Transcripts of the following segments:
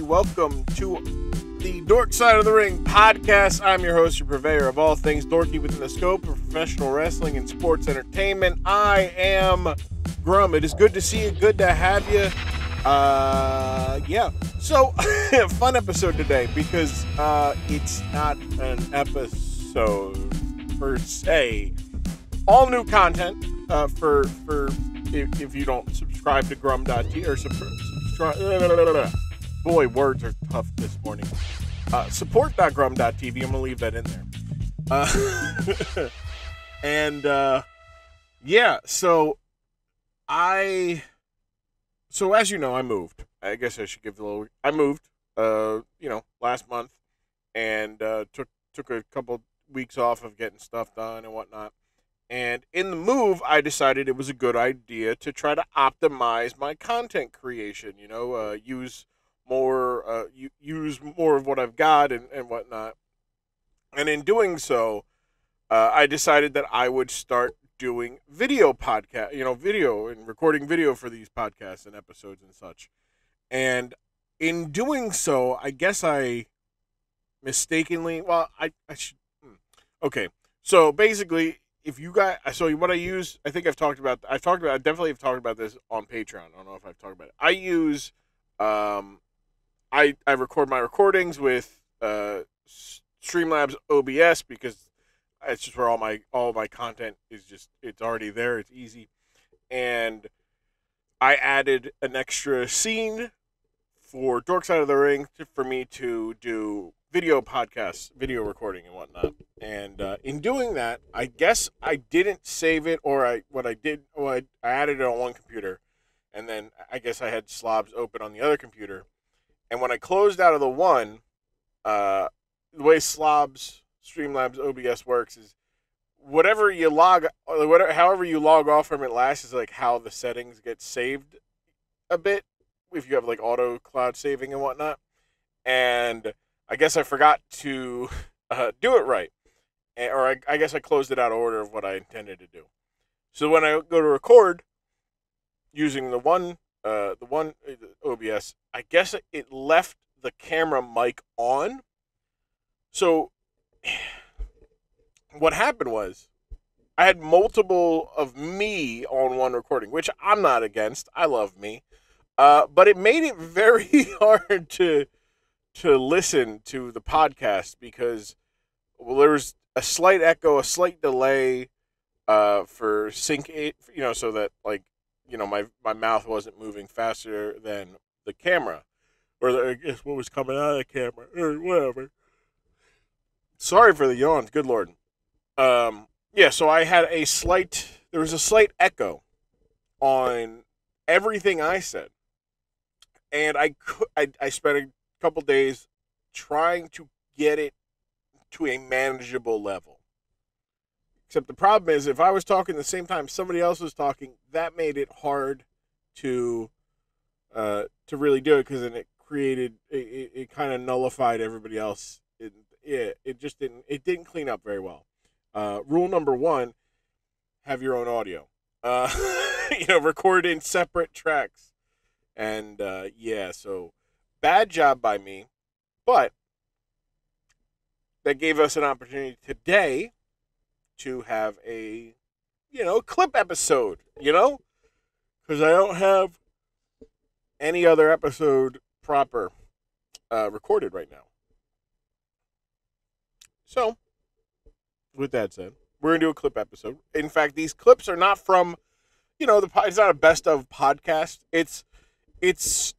Welcome to the Dork Side of the Ring podcast. I'm your host, your purveyor of all things dorky within the scope of professional wrestling and sports entertainment. I am Grumm. It is good to see you. Good to have you. So, fun episode today because it's not an episode per se. All new content for if you don't subscribe to Grumm.tv or subscribe. Boy, words are tough this morning. Support.grumm.tv. I'm gonna leave that in there. So as you know, I moved. I guess I should give a little. I moved, last month, and took a couple weeks off of getting stuff done and whatnot. And in the move, I decided it was a good idea to try to optimize my content creation. Use more of what I've got and whatnot. And in doing so, I decided that I would start doing video podcast, video and recording video for these podcasts and episodes and such. And in doing so, I guess I mistakenly, okay. So basically, if you guys, so what I use, I definitely have talked about this on Patreon. I don't know if I've talked about it. I use, I record my recordings with Streamlabs OBS because it's just where all my content is it's already there. It's easy. And I added an extra scene for Dork Side of the Ring for me to do video podcasts, video recording and whatnot. And in doing that, I guess I didn't save it, or I added it on one computer, and then I guess I had slobs open on the other computer. And when I closed out of the one, the way Streamlabs OBS works is however you log off from it last is like how the settings get saved a bit if you have like auto cloud saving and whatnot. And I guess I forgot to do it right, I guess I closed it out of order of what I intended to do. So when I go to record using the one OBS, I guess it left the camera mic on. So what happened was I had multiple of me on one recording, which I'm not against. I love me. But it made it very hard to listen to the podcast because, there was a slight echo, a slight delay for sync, so that my mouth wasn't moving faster than the camera, or I guess what was coming out of the camera, or whatever. Sorry for the yawns, good lord. So I had there was a slight echo on everything I said, and I spent a couple days trying to get it to a manageable level. Except the problem is, if I was talking at the same time somebody else was talking, that made it hard to really do it, because then it kind of nullified everybody else. It didn't clean up very well. Rule number 1: have your own audio. Record in separate tracks. And so bad job by me, but that gave us an opportunity today to have a clip episode, because I don't have any other episode proper recorded right now. So with that said, we're gonna do a clip episode. In fact, these clips are not from it's not a best of podcast. It's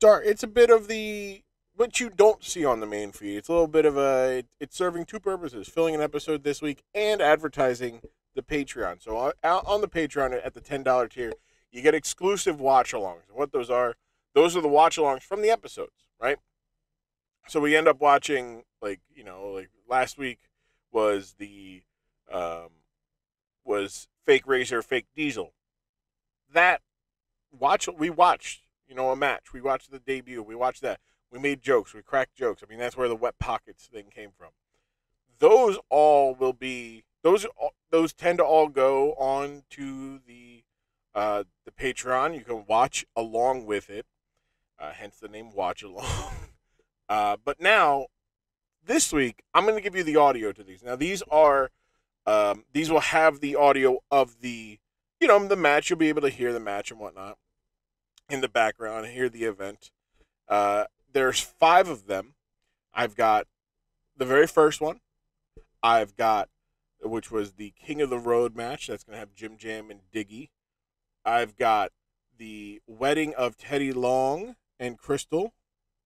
a bit of what you don't see on the main feed. It's a little bit of it's serving two purposes: filling an episode this week and advertising the Patreon. So on the Patreon at the $10 tier, you get exclusive watchalongs. And what those are the watchalongs from the episodes, right? So we end up watching, like last week was was Fake Razor, Fake Diesel. We watched, a match. We watched the debut. We watched that. We made jokes. We cracked jokes. I mean, that's where the wet pockets thing came from. Those tend to all go on to the Patreon. You can watch along with it, hence the name Watchalong. But now, this week, I'm going to give you the audio to these. Now, these will have the audio of the match. You'll be able to hear the match and whatnot in the background, hear the event. There's 5 of them. I've got the very first one. I've got, which was the King of the Road match. That's going to have Jimjam and Diggy. I've got the wedding of Teddy Long and Crystal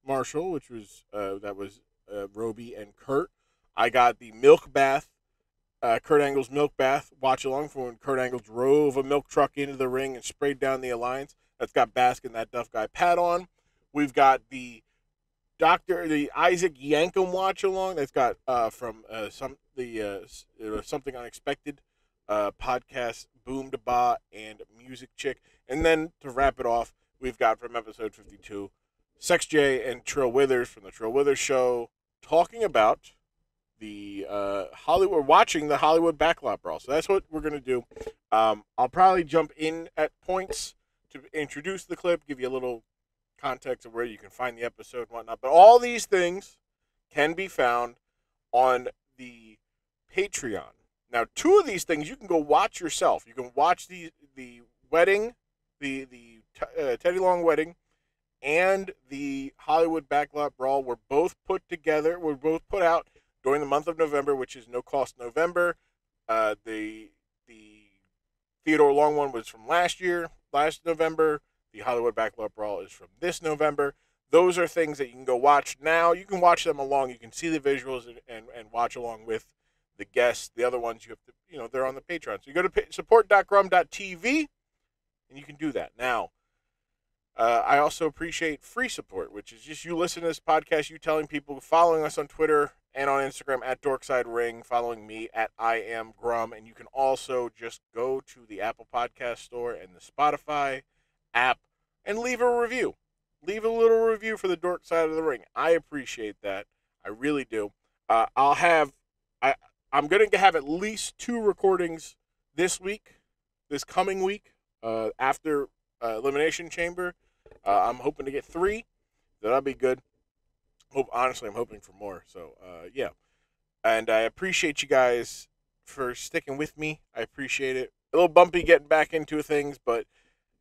Marshall, which was Robi and Kurt. I got the milk bath, Kurt Angle's milk bath watch along from when Kurt Angle drove a milk truck into the ring and sprayed down the Alliance. That's got Basque and ThatDuffGuyPat on. We've got the Isaac Yankem watch along. That's got from Something Unexpected podcast, Boom to Ba and Music Chick. And then to wrap it off, we've got from episode 52, Sex J and Trill Withers from the Trill Withers Show talking about the watching the Hollywood Backlot Brawl. So that's what we're going to do. I'll probably jump in at points to introduce the clip, give you a little context of where you can find the episode and whatnot. But all these things can be found on the Patreon. Now, 2 of these things you can go watch yourself. You can watch the wedding, the Teddy Long wedding, and the Hollywood Backlot Brawl were both put together. Were both put out during the month of November, which is No Cost November. The Theodore Long one was from last November. The Hollywood Backlot Brawl is from this November. Those are things that you can go watch now. You can watch them along. You can see the visuals and watch along with the guests. The other ones you have to, they're on the Patreon. So you go to support.grumm.tv and you can do that. Now, I also appreciate free support, which is just you listening to this podcast, you telling people, following us on Twitter and on Instagram at Dork Side Ring, following me at I Am Grumm, and you can also just go to the Apple Podcast Store and the Spotify app and leave a review. Leave a little review for the Dork Side of the Ring. I appreciate that. I really do. I'm going to have at least 2 recordings this coming week, after Elimination Chamber. I'm hoping to get 3. That'll be good. Honestly, I'm hoping for more. So, yeah. And I appreciate you guys for sticking with me. I appreciate it. A little bumpy getting back into things, but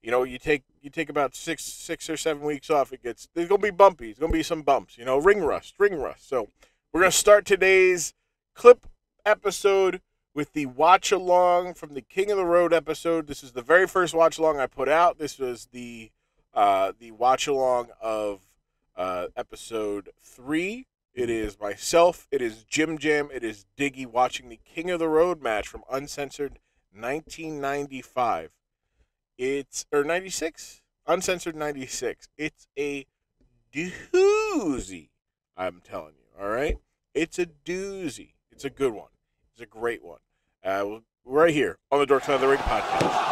you take about 6 or 7 weeks off. There's gonna be bumpy. There's gonna be some bumps. Ring rust. So we're gonna start today's clip episode with the watch along from the King of the Road episode. This is the very first watch along I put out. This was the watch along of episode 3. It is myself. It is Jimjam. It is Diggy watching the King of the Road match from Uncensored 1995. It's 96, Uncensored 96. It's a doozy. I'm telling you. All right, it's a doozy. It's a good one. It's a great one. Right here on the Dork Side of the Ring podcast.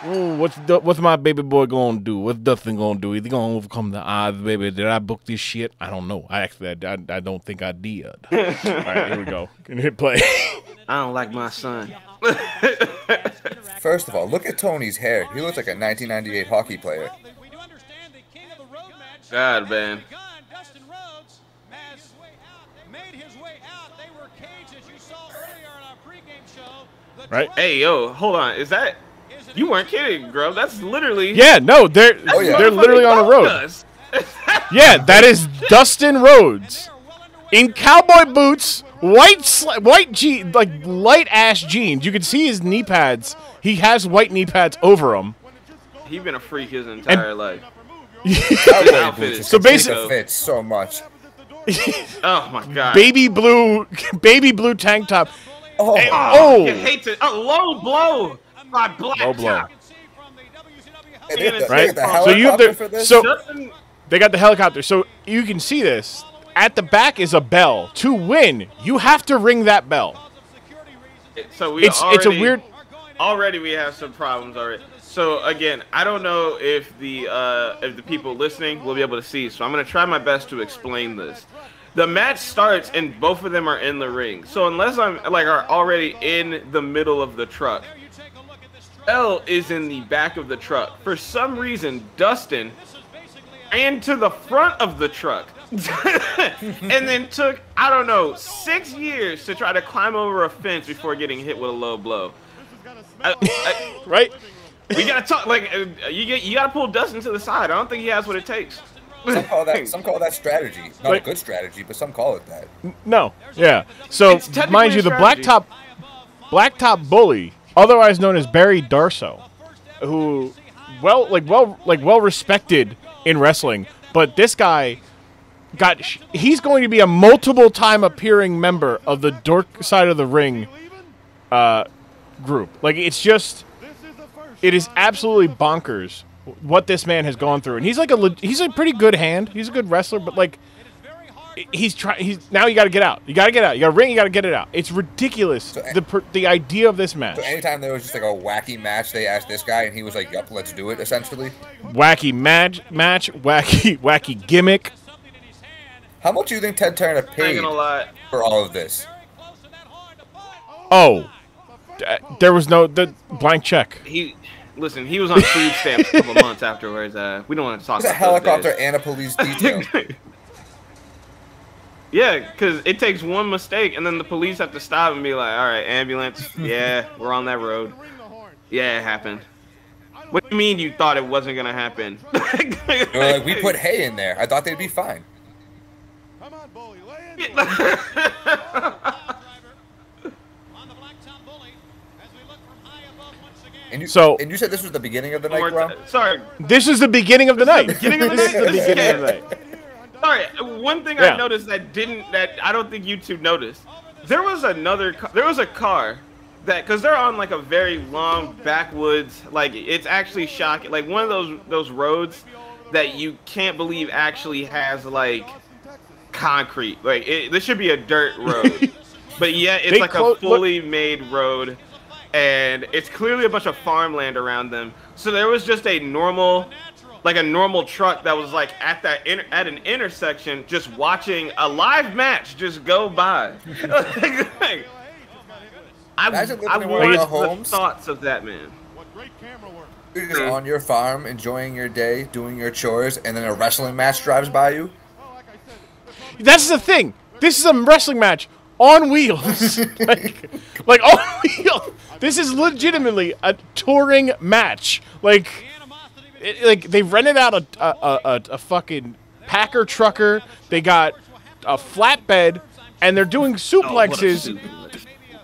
Ooh, what's my baby boy gonna do? What's Dustin gonna do? Is he gonna overcome the odds, baby? Did I book this shit? I don't know. I don't think I did. All right, here we go. Can you hit play? I don't like my son. First of all, look at Tony's hair. He looks like a 1998 hockey player. God, man. Right? Hey, yo, hold on. Is that... You weren't kidding, bro. That's literally... Yeah, no, they're literally on a road. Yeah, that is Dustin Rhodes in cowboy boots, white jeans, like light ass jeans. You can see his knee pads. He has white knee pads over him. He's been a freak his entire life. So basically, fits so much. Oh my god. Baby blue tank top. Oh, hey, you hate it. A low blow by Low blow. Right? So you have the they got the helicopter. So you can see this. At the back is a bell. To win, you have to ring that bell. So it's a weird. Already we have some problems already. So again, I don't know if the people listening will be able to see. So I'm gonna try my best to explain this. The match starts and both of them are in the ring. So unless I'm are already in the middle of the truck, L is in the back of the truck. For some reason, Dustin ran to the front of the truck and then took, I don't know, 6 years to try to climb over a fence before getting hit with a low blow. Right? We gotta talk. Like you gotta pull Dustin to the side. I don't think he has what it takes. Some call that strategy. Not a good strategy, but some call it that. No. Yeah. So mind you, the blacktop bully, otherwise known as Barry Darso, who well respected in wrestling, but this guy he's going to be a multiple time appearing member of the Dork Side of the Ring group. Like, it is absolutely bonkers what this man has gone through, and he's a pretty good hand. He's a good wrestler, but like now you got to get out. You got to get out. You got to ring. You got to get it out. It's ridiculous. So, the idea of this match. So anytime there was just like a wacky match, they asked this guy, and he was like, "Yup, let's do it." Essentially, wacky match, wacky gimmick. How much do you think Ted Turner paid for all of this? Oh, there was the blank check. Listen, he was on food stamps a couple months afterwards. We don't want to talk about a helicopter and a police detail. Yeah, because it takes one mistake, and then the police have to stop and be like, all right, ambulance, yeah, we're on that road. Yeah, it happened. What do you mean you thought it wasn't going to happen? Like, we put hay in there. I thought they'd be fine. Come on, bully, lay in. And you said this was the beginning of the night, Grumm? Sorry. This is the beginning of the night. Beginning of the night? This is the beginning of the night. Sorry, one thing I noticed that I don't think YouTube noticed. There was a car that, because they're on like a very long backwoods, like it's actually shocking, like one of those roads that you can't believe actually has like concrete. Like this should be a dirt road, but yet it's like a fully made road, and it's clearly a bunch of farmland around them. So there was just a normal truck that was like at an intersection, just watching a live match just go by. I want the thoughts of that man. You're just on your farm, enjoying your day, doing your chores, and then a wrestling match drives by you. That's the thing. This is a wrestling match on wheels, like on wheels. This is legitimately a touring match, like they rented out a fucking Packer trucker. They got a flatbed, and they're doing suplexes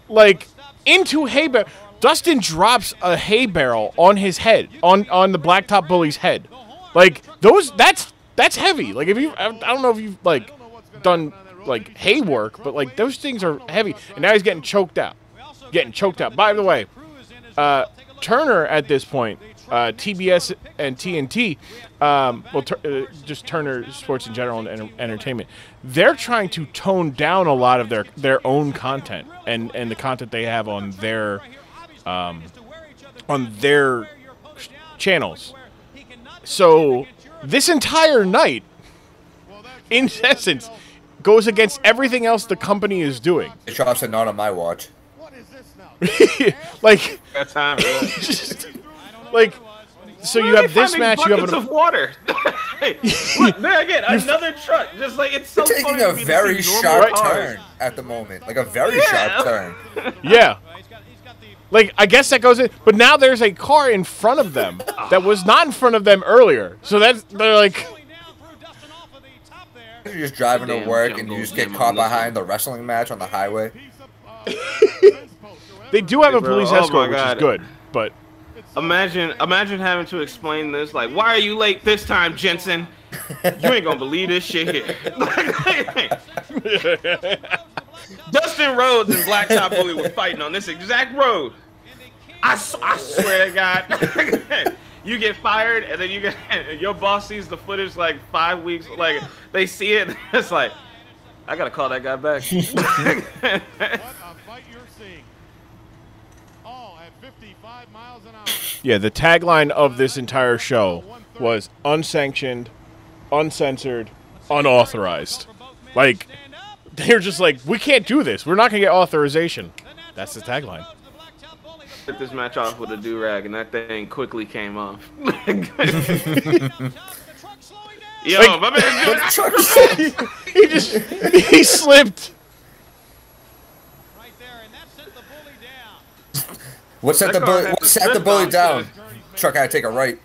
like into hay barrel. Dustin drops a hay barrel on his head, on the blacktop bully's head. Like that's heavy. Like I don't know if you've like done like hay work, but like those things are heavy. And now he's getting choked out. By the way, Turner at this point, TBS and TNT, just Turner Sports in general and entertainment, they're trying to tone down a lot of their own content and the content they have on their channels. So this entire night, in essence, goes against everything else the company is doing. The shop said not on my watch. Like that time, really. Like, so you have this match. You have of water. Look, there again, another truck. Just like it's so. You're taking a very sharp turn at the moment, like a very sharp turn. Yeah. Like, I guess that goes in, but now there's a car in front of them that was not in front of them earlier. So they're like. You're just driving to work and you just get caught behind the wrestling match on the highway. They do have a police escort, which is good, but imagine having to explain this. Like, why are you late this time, Jensen? You ain't gonna believe this shit here. Dustin Rhodes and Blacktop Bully were fighting on this exact road. I swear to God. You get fired, and then your boss sees the footage like 5 weeks. Like they see it, and it's like, I gotta call that guy back. Yeah, the tagline of this entire show was unsanctioned, uncensored, unauthorized. Like, they're just like, we can't do this. We're not going to get authorization. That's the tagline. Took this match off with a do-rag, and that thing quickly came off. Yo, like, my man. he slipped. Right there, and that sent the bully down. What set the bully down? Truck had to take a right.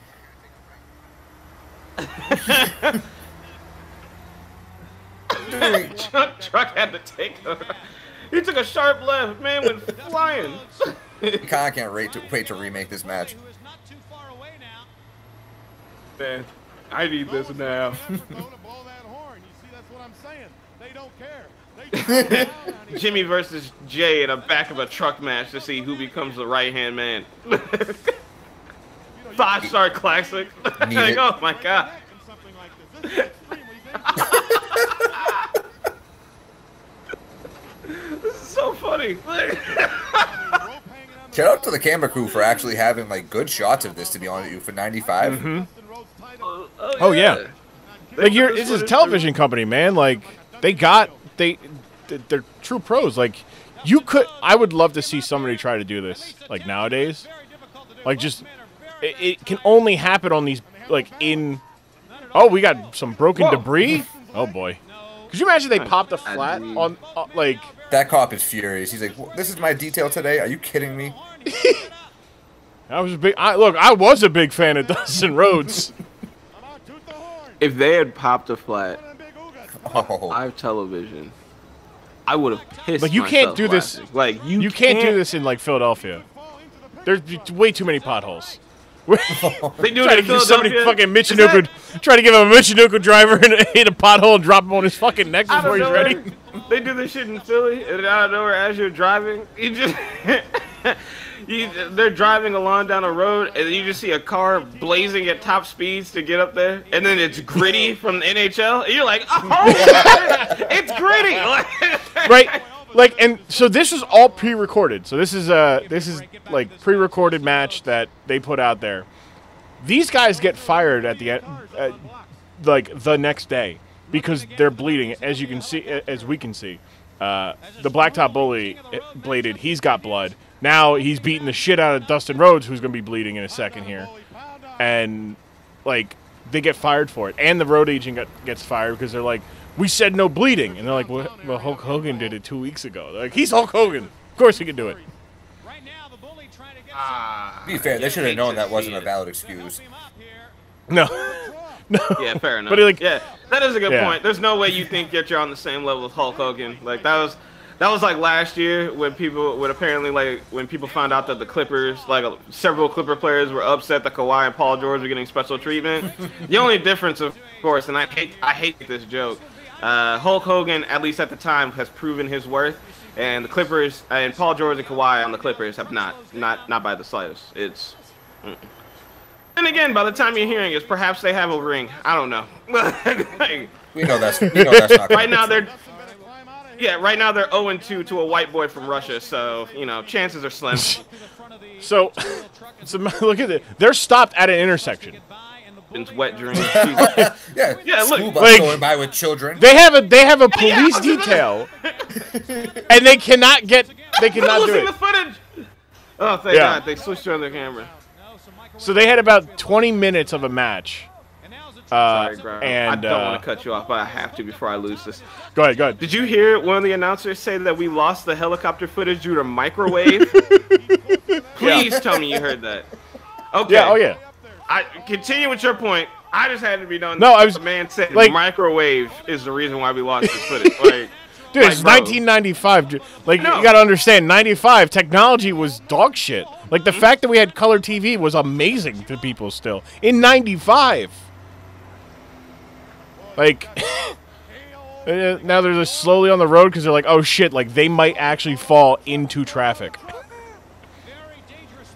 Truck had to take a. He took a sharp left. Man went flying. I can't wait to remake this match. Man, I need this now. Jimmy versus Jay in the back of a truck match to see who becomes the right-hand man. 5-star classic. Like, oh my god. This is so funny. Shout out to the camera crew for actually having like good shots of this. To be honest with you, for 95. Mm-hmm. Oh yeah. Like this is a television company, man. Like they're true pros. Like I would love to see somebody try to do this. Like nowadays, like just it can only happen on these Oh, we got some broken debris. Oh boy. Could you imagine they popped a flat on like? That cop is furious. He's like, "This is my detail today. Are you kidding me?" I was a big fan of Dustin Rhodes. If they had popped a flat live television, I would have pissed. Like you can't do this. Like you can't do this in like Philadelphia. There's way too many potholes. They do it in Philadelphia. Fucking Michinoku, try to give him a Michinoku driver and hit a pothole and drop him on his fucking neck before he's ready. They do this shit in Philly, and out of nowhere, as you're driving, you just they're driving along down a road, and you just see a car blazing at top speeds to get up there, and then it's Gritty from the NHL, and you're like, oh, it's Gritty, right? Like, and so this is all pre-recorded. So this is like pre-recorded match that they put out there. These guys get fired at the end, like the next day because they're bleeding, as you can see, as we can see. The Blacktop Bully bladed. He's got blood. Now he's beating the shit out of Dustin Rhodes, who's going to be bleeding in a second here. And, like, they get fired for it. And the road agent gets fired because they're like, we said no bleeding. And they're like, well, Hulk Hogan did it 2 weeks ago. They're like, he's Hulk Hogan. Of course he can do it. To be fair, they should have known that wasn't a valid excuse. No. No. Yeah, fair enough. But like, yeah, that is a good point. There's no way you think that you're on the same level with Hulk Hogan. Like that was like last year when people when people found out that the Clippers, several Clipper players were upset that Kawhi and Paul George were getting special treatment. The only difference, of course, and I hate this joke, Hulk Hogan, at least at the time, has proven his worth, and the Clippers and Paul George and Kawhi on the Clippers have not by the slightest. It's. And again, by the time you're hearing it, perhaps they have a ring. I don't know. we know that's not right now. They're 0-2 to a white boy from Russia. So chances are slim. So look at it. They're stopped at an intersection. It's wet dreams. yeah. Look, going by with children. They have a police detail, and they cannot do it. The footage. Oh, thank God! They switched on their camera. So they had about 20 minutes of a match. Sorry, Grumm. I don't want to cut you off, but I have to before I lose this. Go ahead. Did you hear one of the announcers say that we lost the helicopter footage due to microwave? Please tell me you heard that. Okay. Yeah. Oh yeah. I continue with your point. I just had to be done. No, the man said microwave is the reason why we lost this footage. Dude, it's 1995. Like, you gotta understand, 95 technology was dog shit. Like, the fact that we had color TV was amazing to people still. In 95. Like, now they're just slowly on the road because they're like, oh shit, like, they might actually fall into traffic.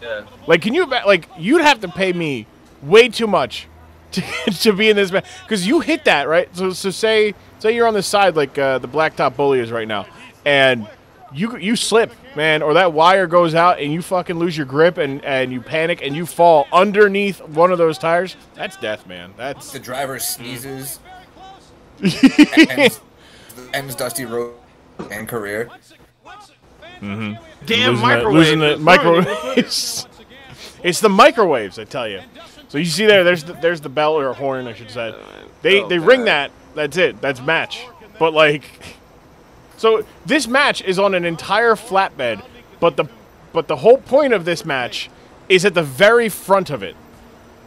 Yeah. Like, can you, like, you'd have to pay me way too much to be in this match. Because you hit that, right? So say you're on the side like the Blacktop Bully is right now, and you slip, man, or that wire goes out and you fucking lose your grip and you panic and you fall underneath one of those tires. That's death, man. That's the driver sneezes. ends Dusty Rhodes and career. Mm-hmm. Damn losing the microwaves. It's the microwaves, I tell you. So you see there's the bell or horn, I should say. They Oh, ring God. that. That's it. That's match. But like, so this match is on an entire flatbed, but the whole point of this match is at the very front of it.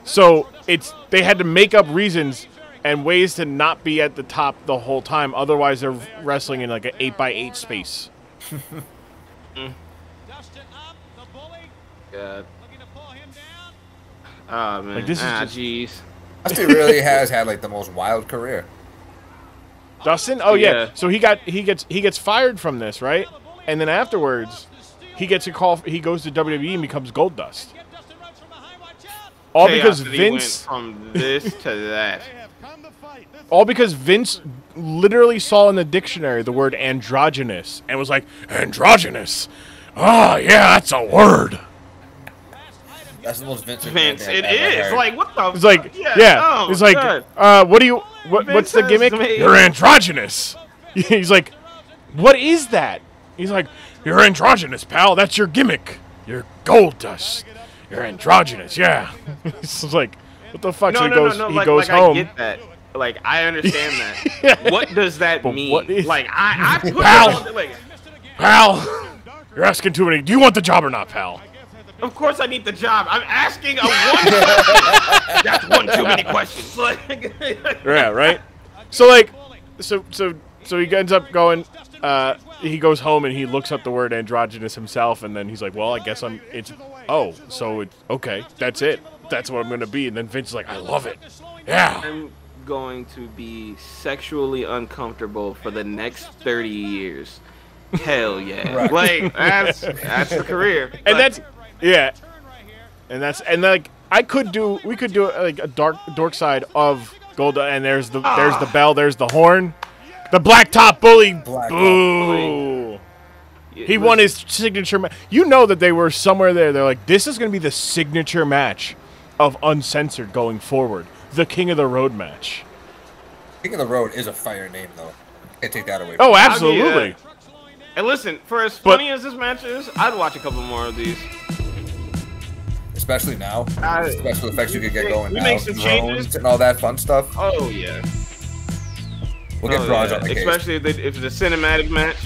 So they had to make up reasons and ways to not be at the top the whole time. Otherwise, they're wrestling in like an 8x8 space. Dustin up, the bully, God. looking to pull him down. Oh man. Like, this is just- jeez. Dusty really has had like the most wild career. Dustin? Oh yeah. Yeah. So he gets fired from this, right? And then afterwards, he gets a call. He goes to WWE and becomes Gold Dust. Get Dustin Rhodes from behind, watch out. All Chaos because that he went Vince. from this to that. They have come to fight. This All because Vince literally saw in the dictionary the word androgynous and was like, androgynous? Oh, yeah, that's a word. That's the most Vince. Vince, thing it I've ever is. heard. Like, what the? It's like, Yeah. yeah. Oh, It's like, God. what do you, what's Vince the has gimmick? made- You're androgynous. He's like, what is that? He's like, you're androgynous, pal. That's your gimmick. You're Gold Dust. You're androgynous, yeah. It's like, what the fuck? No, So he no, goes, no, no. he Like, goes like home. I get that. Like, I understand that. What does that But mean? what is- Like, I put Pal. that on, like, Pal, you're asking too many. Do you want the job or not, pal? of course I need the job. I'm asking a one question. That's one too many questions. Like, Yeah, right. So like, so he ends up going. He goes home and he looks up the word androgynous himself, and then he's like, "Well, I guess so it's okay. That's it. That's what I'm gonna be." And then Vince is like, "I love it. Yeah." I'm going to be sexually uncomfortable for the next 30 years. Hell yeah. Right. Like, that's the career. And Like, that's and like we could do like a dork side of Gold, and there's the bell, there's the horn, the black top bully. Black Boo. He won his signature match. You know that they were somewhere there. They're like, this is going to be the signature match of Uncensored going forward. The King of the Road match. King of the Road is a fire name, though. Can't take that away. Oh, I'll absolutely. give you And listen, for as But- funny as this match is, I'd watch a couple more of these. Especially now. I- Special effects you could get going we now. make some changes. Drones and all that fun stuff. Oh yeah. We'll get Oh, bronze yeah. on the case. Especially if it's a cinematic match.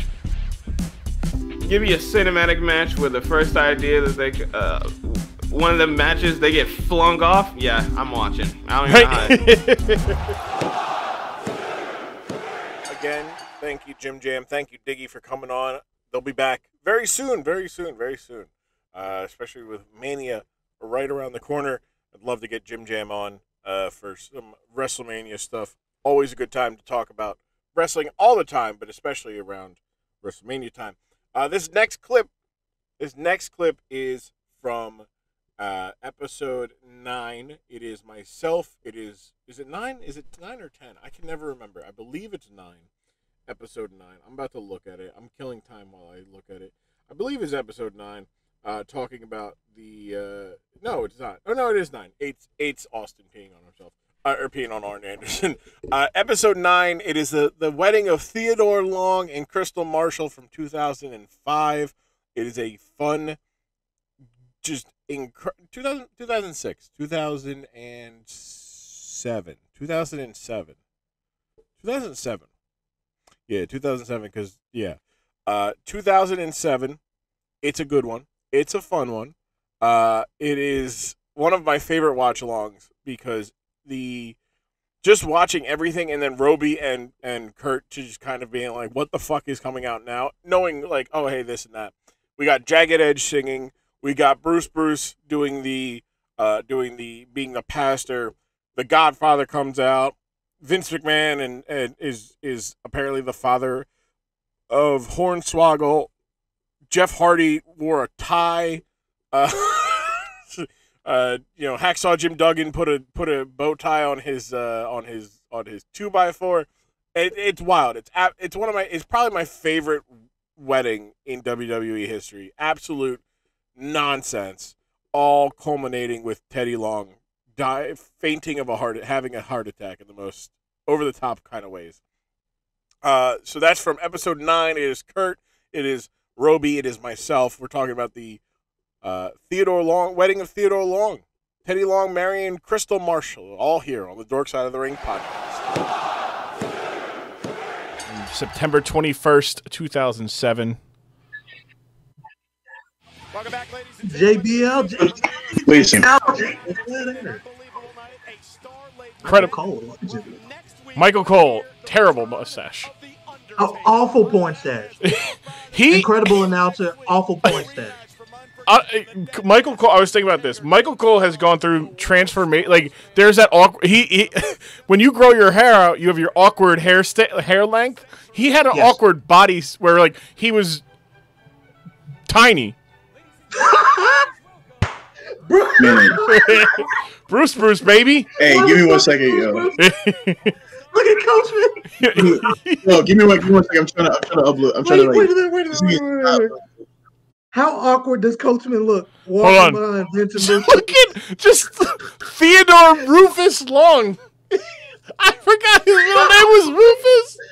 Give me a cinematic match where the first idea that they one of the matches they get flung off. Yeah, I'm watching. I don't even know how. Again, thank you, Jim Jam. Thank you, Diggy, for coming on. They'll be back very soon, very soon, very soon. Especially with Mania right around the corner. I'd love to get Jim Jam on for some WrestleMania stuff. Always a good time to talk about wrestling all the time, but especially around WrestleMania time. This next clip is from episode 9. It is myself. Is it 9? Is it 9 or 10? I can never remember. I believe it's 9. Episode 9. I'm about to look at it. I'm killing time while I look at it. I believe it's episode 9. Talking about the no, it's not. Oh no, it is 9. Eight's Austin peeing on himself. Or peeing on Arn Anderson. Episode 9, it is the wedding of Theodore Long and Crystal Marshall from 2005. It is a fun, just 2006, 2007. Yeah, 2007, because, yeah. 2007, it's a good one. It's a fun one. It is one of my favorite watch-alongs because just watching everything, and then Robi and Kurt just kind of being like, what the fuck is coming out now? Knowing like, oh, hey, this and that. We got Jagged Edge singing. We got Bruce doing the being the pastor. The Godfather comes out. Vince McMahon and is apparently the father of Hornswoggle. Jeff Hardy wore a tie. Hacksaw Jim Duggan put a bow tie on his 2x4. It's wild. It's probably my favorite wedding in WWE history. Absolute nonsense. All culminating with Teddy Long fainting having a heart attack in the most over the top kind of ways. So that's from episode 9. It is Kurt. It is Robi. It is myself. We're talking about the Theodore Long wedding of Theodore Long, Teddy Long marrying Crystal Marshall. All here on the Dork Side of the Ring podcast. September 21st, 2007. Welcome back, ladies and gentlemen. JBL. Wait a second. Incredible. Cole. Michael Cole, terrible mustache. Awful porn stash. Incredible announcer, awful porn stash. Michael Cole. I was thinking about this. Michael Cole has gone through transformation. Like there's that awkward. He when you grow your hair out, you have your awkward hair length. He had an awkward body where like he was tiny. Bruce, baby. Hey, give me 1 second, yo. Look at Coachman. Yo, give me 1 second. I'm trying to upload. I'm trying to like. Wait a minute. How awkward does Coachman look? Hold on. Look at just Theodore Rufus Long. I forgot his middle name was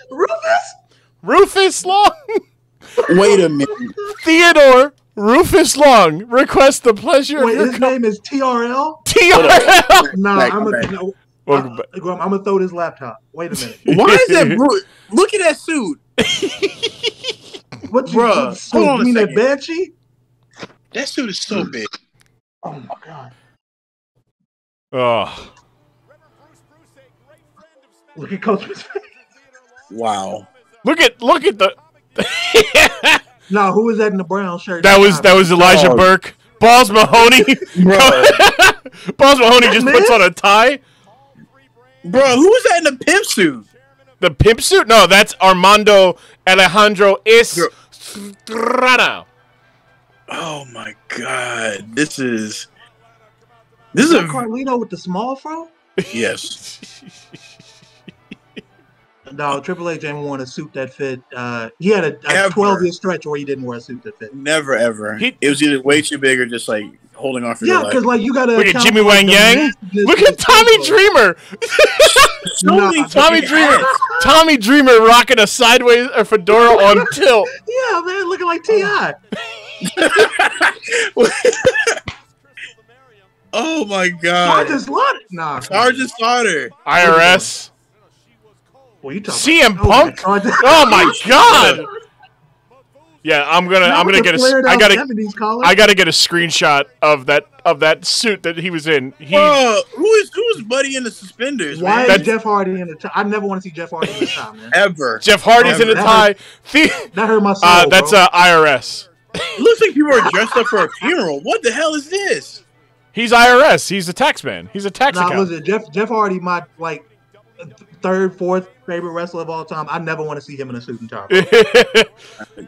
Rufus. Rufus Long. Wait a minute. Theodore Rufus Long requests the pleasure. Wait, his name is TRL. TRL. Nah, I'm gonna throw this laptop. Wait a minute. Why is that? Look at that suit. What you Bruh, you mean that Banshee? That suit is so big. Oh my god. Oh. Look at Coachman's face. Wow. Look at the. No, who was that in the brown shirt? That was Elijah Burke. Balls Mahoney. Balls Mahoney just puts on a tie. Bro, who was that in the pimp suit? The pimp suit? No, that's Armando Alejandro Estrada. Oh my god. This is a Carlito with the small fro? Yes. No, Triple H didn't want a suit that fit. He had a 12-year stretch where he didn't wear a suit that fit. Never ever. It was either way too big or just like holding on for your life. Yeah, because like you gotta look at Jimmy Wang Yang. Look at Tommy Dreamer. Tommy Dreamer rocking a sideways fedora on tilt. Yeah, man, looking like T.I. Oh my god. Sergeant Slaughter. IRS. Well, you CM Punk. Oh my god. Yeah, I gotta get a screenshot of that suit that he was in. Who's Buddy in the suspenders? Why is Jeff Hardy in the tie? I never want to see Jeff Hardy in the tie, man. Ever. Jeff Hardy's in the tie. That hurt my soul. That's IRS. It looks like people are dressed up for a funeral. What the hell is this? He's IRS. He's a tax man. He's a tax accountant. Listen, Jeff Hardy, my third, fourth favorite wrestler of all time. I never want to see him in a suit and tie.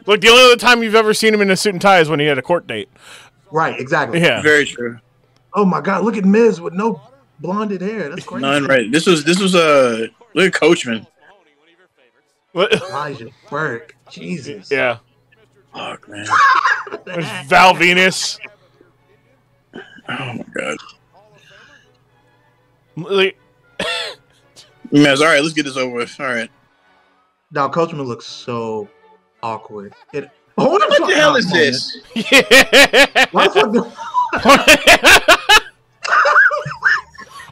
Look, the only other time you've ever seen him in a suit and tie is when he had a court date. Right, exactly. Yeah, very true. Oh my god, look at Miz with no blonded hair. That's crazy. None, right. This was look at Coachman. Elijah Burke. Jesus. Yeah. Fuck, man. There's Val Venus. Oh my god. All right, let's get this over with. All right. Now, Coachman looks so awkward. What the hell is this?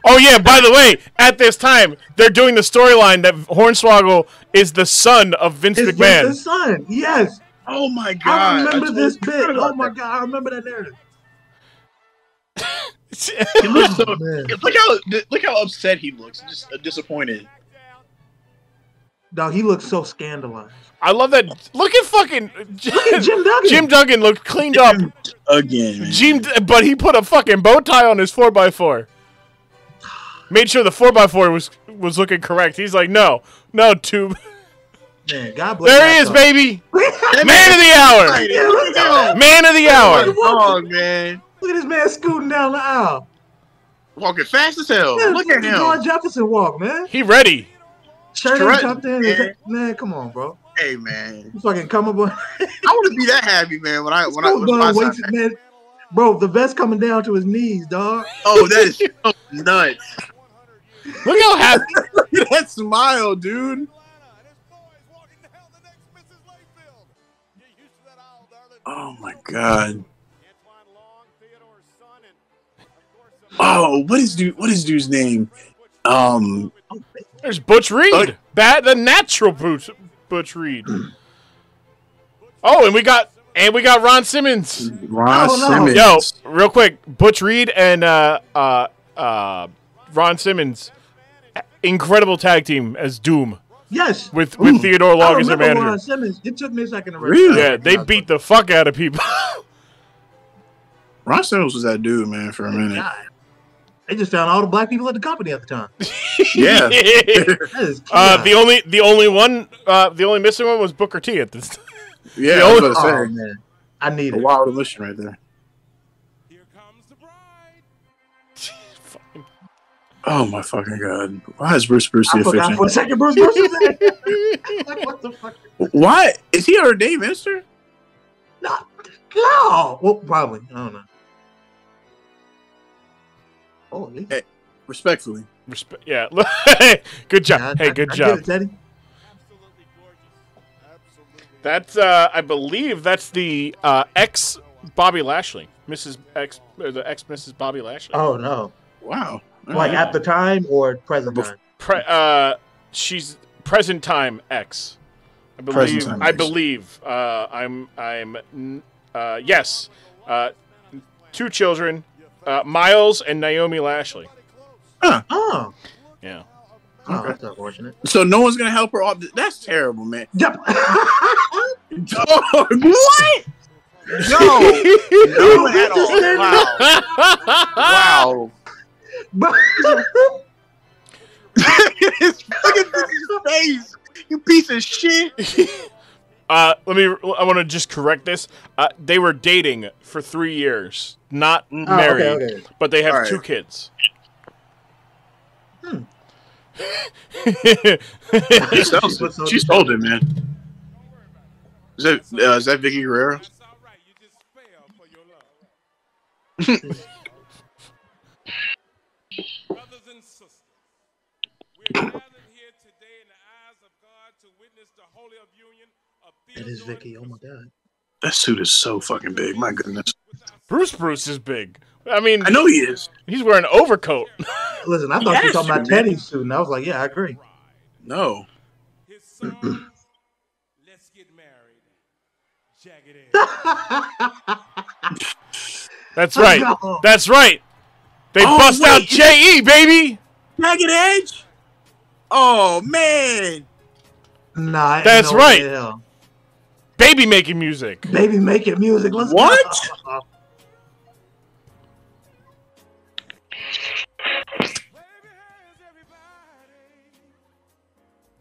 Oh yeah, by the way, at this time they're doing the storyline that Hornswoggle is the son of Vince McMahon. His son, yes. Oh my god! I remember this bit. Oh my god, I remember that narrative. He looks so. Look how upset he looks. Just disappointed. No, he looks so scandalized. I love that. Look at Jim Duggan. Jim Duggan looked cleaned up again. But he put a fucking bow tie on his 4x4. Made sure the 4x4 was looking correct. He's like, no, tube. Man, God bless. There he is, baby. Man of the hour. Man of the hour. Oh man. Look at this man scooting down the aisle. Walking fast as hell. Yeah, look at him. George Jefferson walk, man. He ready. Shirt ain't tucked in. Man, come on, bro. Hey, man. You fucking come up. I want to be that happy, man. When I man. Bro, the vest coming down to his knees, dog. Oh, that is so nuts. Look how happy. Look at that smile, dude. Oh my god. Oh, what is dude's name? There's Butch Reed. The natural Butch Reed. Oh, and we got Ron Simmons. Simmons. Yo, real quick, Butch Reed and Ron Simmons, incredible tag team as Doom. Yes. With Theodore Long as their manager. Ron Simmons. It took me a second to Really? Yeah, they beat the fuck out of people. Ron Simmons was that dude, man, for a minute. God. They just found all the black people at the company at the time. Yeah. The only missing one was Booker T at this time. Yeah, I was about to say. Oh, man. I need a wild omission right there. Here comes the bride. Oh my fucking god! Why is Bruce the I forgot official? for a second, Bruce is there. Like, what the fuck? Why is he an ordained minister? No. Well, probably. I don't know. Holy. Hey, respectfully. Yeah. Good job. Yeah, hey, good I job. get it, Teddy. That's I believe that's the ex Bobby Lashley, the ex Mrs. Bobby Lashley. Oh no! Wow. Like at the time or present time? She's present time ex. I believe. I believe. Yes. 2 children, Miles and Naomi Lashley. Huh. Oh. Yeah. Oh, that's unfortunate. So no one's gonna help her off. That's terrible, man. Yep. Dog, what? No. No at all. Wow. Wow. Look at his face. You piece of shit. I want to just correct this. They were dating for 3 years, not married, okay. but they have All right. 2 kids. She sold it, man. Is that Vicky Guerrero? That's all right. You just fell for your love. Brothers and sisters, we're gathered here today in the eyes of God to witness the Holy of Union of That is Vicky. Oh my god. That suit is so fucking big. My goodness. Bruce is big. I mean, I know he is. He's wearing an overcoat. Listen, I thought you were talking about Teddy's suit, and I was like, yeah, I agree. No. His song, Let's Get Married. Jagged Edge. That's right. No. That's right. They bust out J.E., baby. Jagged Edge? Oh, man. Nah, That's no right. way in hell. Baby making music. Baby making music. Let's What? Go.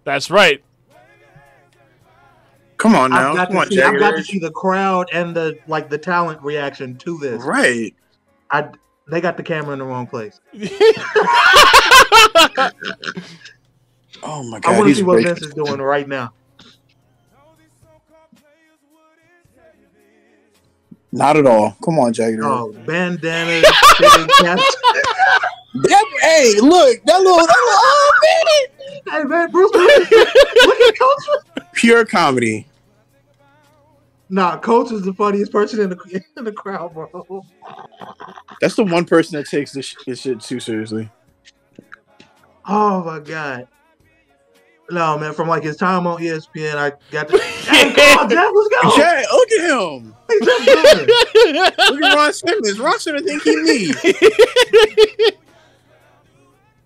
That's right. Come on now. I've Come on, got Jagged to Edge. see the crowd and the talent reaction to this. Right. They got the camera in the wrong place. Oh, my God. I want to he's see what breaking. Vince is doing right now. Not at all. Come on, Jagged Edge. Oh, bandanas, big caps. Hey, look. That little oh, man. Hey, man, Bruce Willis. Look at Coach. Pure comedy. Nah, Coach is the funniest person in the crowd, bro. That's the one person that takes this shit too seriously. Oh my god. No, man, from like his time on ESPN, I got to. Hey, come on, Jeff, let's go. Jay, look at him. Hey, Jeff, good. Look at Ron Simmons. Ron Simmons think he me.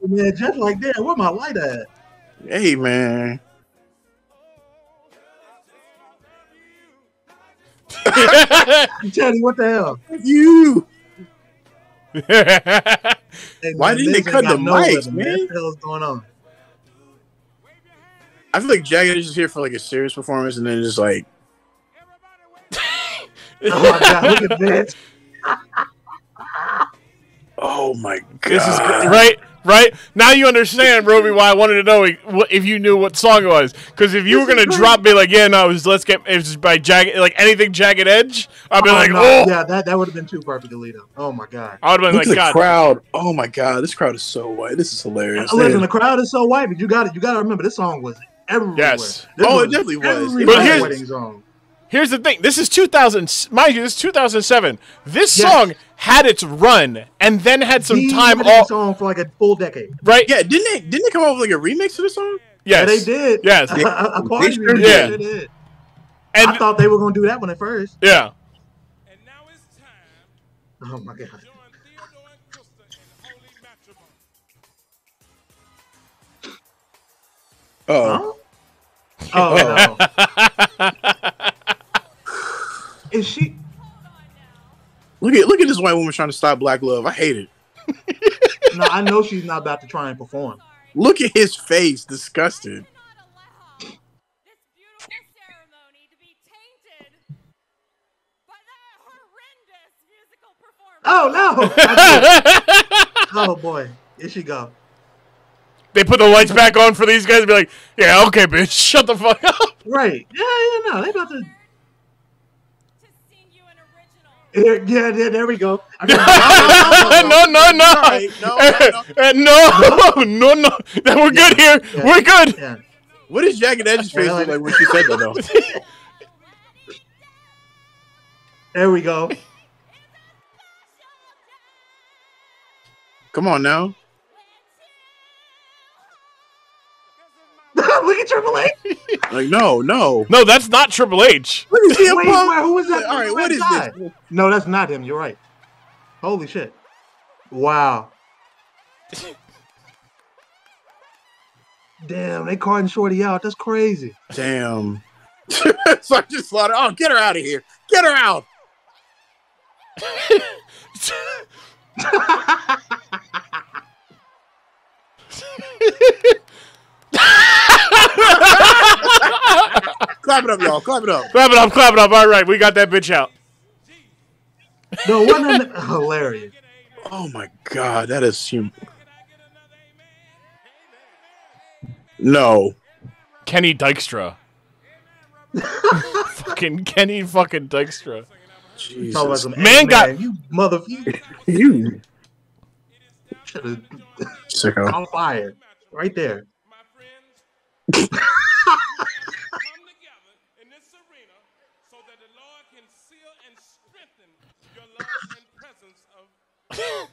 Man, Jeff, like, damn, where my light at? Hey, man. I'm telling you, what the hell? You. Hey, Why man, didn't they Vince cut ain't the got no mics, rhythm, man? What the hell is going on? I feel like Jagged is just here for like a serious performance and then just like. Oh my god, look at Vince. Oh my god. This is great. Right? Now you understand, Robi, why I wanted to know if you knew what song it was. Because if you were going to drop me like, yeah, no, it's by Jagged, like anything Jagged Edge, I'd be like, no. oh. Yeah, that would have been too perfect to lead up. Oh my god. I would have been Look like, at the God. crowd. Oh my god, this crowd is so white. This is hilarious. Listen, the crowd is so white, but you got to remember this song was everywhere. Yes. This Oh, it definitely was. every But here's- wedding song. Here's the thing. This is 2000. Mind you, this is 2007. This Yes. song had its run and then had some He time had a off. song for like a full decade. Right? Yeah, didn't they come up with like a remix of the song? Yes. Yeah, they did. Yes. A part of it, Yeah. they did. And I thought they were gonna do that one at first. yeah. And now it's time Oh my god. to join Theodore and Krista in holy matrimony. Oh, Oh no. Is she? look at this white woman trying to stop black love. I hate it. No, I know she's not about to try and perform. Look at his face, disgusted. Oh no! Oh boy, here she go. They put the lights back on for these guys and be like, yeah, okay, bitch, shut the fuck up. Right? Yeah, no, they about to. Yeah, there we go. No. No. We're good here. Yeah. We're good. Yeah. What does Jagged Edge's face look like when she said that, though? There we go. Come on now. Look at Triple H. Like, no. No, that's not Triple H. What is he? Wait, who was that? All right, what is this? No, that's not him. You're right. Holy shit. Wow. Damn, they carting Shorty out. That's crazy. Damn. Sergeant Slaughter. Oh, get her out of here. Get her out. Clap it up, y'all. Clap it up. Clap it up. All right, we got that bitch out. No, wasn't hilarious. Oh my god, that is No. Kenny Dykstra. Fucking Kenny fucking Dykstra. Jesus. Talk about some Man got- you motherfucker. You Should have sicko. on fire right there. My friends, come together in this arena so that the Lord can seal and strengthen your love and presence of.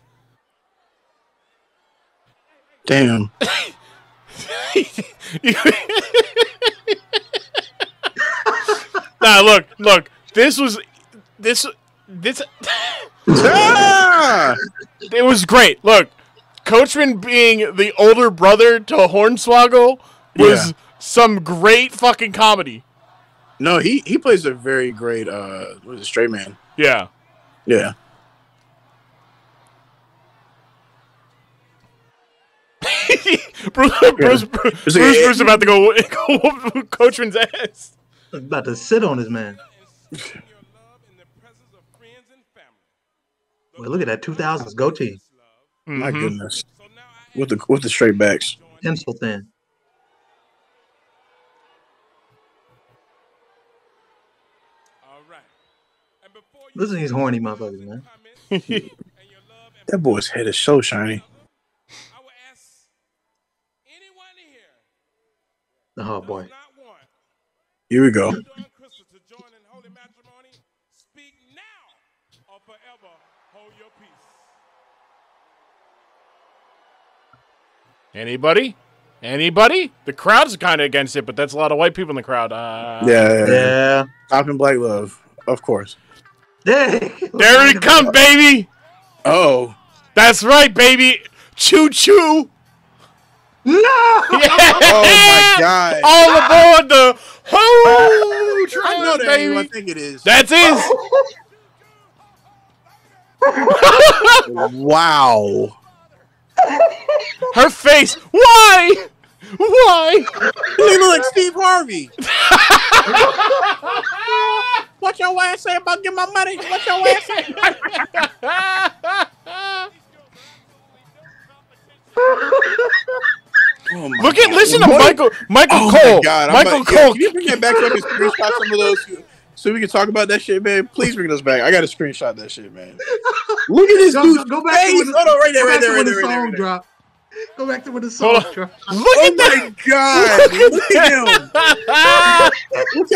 Nah, look. This. Ah! It was great. Look, Coachman being the older brother to Hornswoggle was some great fucking comedy. No, he plays a very great straight man. Yeah. Yeah. Bruce about to go whoop Coachman's ass. About to sit on his man. Well, look at that 2000s goatee. My goodness. With the straight backs. Pencil thin. Listen to these horny motherfuckers, man. That boy's head is so shiny. Oh boy. Here we go. Anybody? The crowd's kind of against it, but that's a lot of white people in the crowd. Yeah. Topping black love, of course. Hey. There it come, baby. Oh. That's right, baby. Choo choo. No. Yeah. Oh my god. All aboard the train, I know that baby. ain't who I think it is. That's it. Wow. Her face. Why? You look like Steve Harvey. What your ass say about getting my money? What your ass say? Listen to Michael Cole. Michael Cole. Can you bring that back so I can screenshot some of those so we can talk about that shit, man? Please bring those back. I got to screenshot that shit, man. Look at this dude's Go back face. to when the, Hold on, right there, go right back to there, when right the there, song right there. drop. Go back to when the song drop. Look at my god! Look at him! Look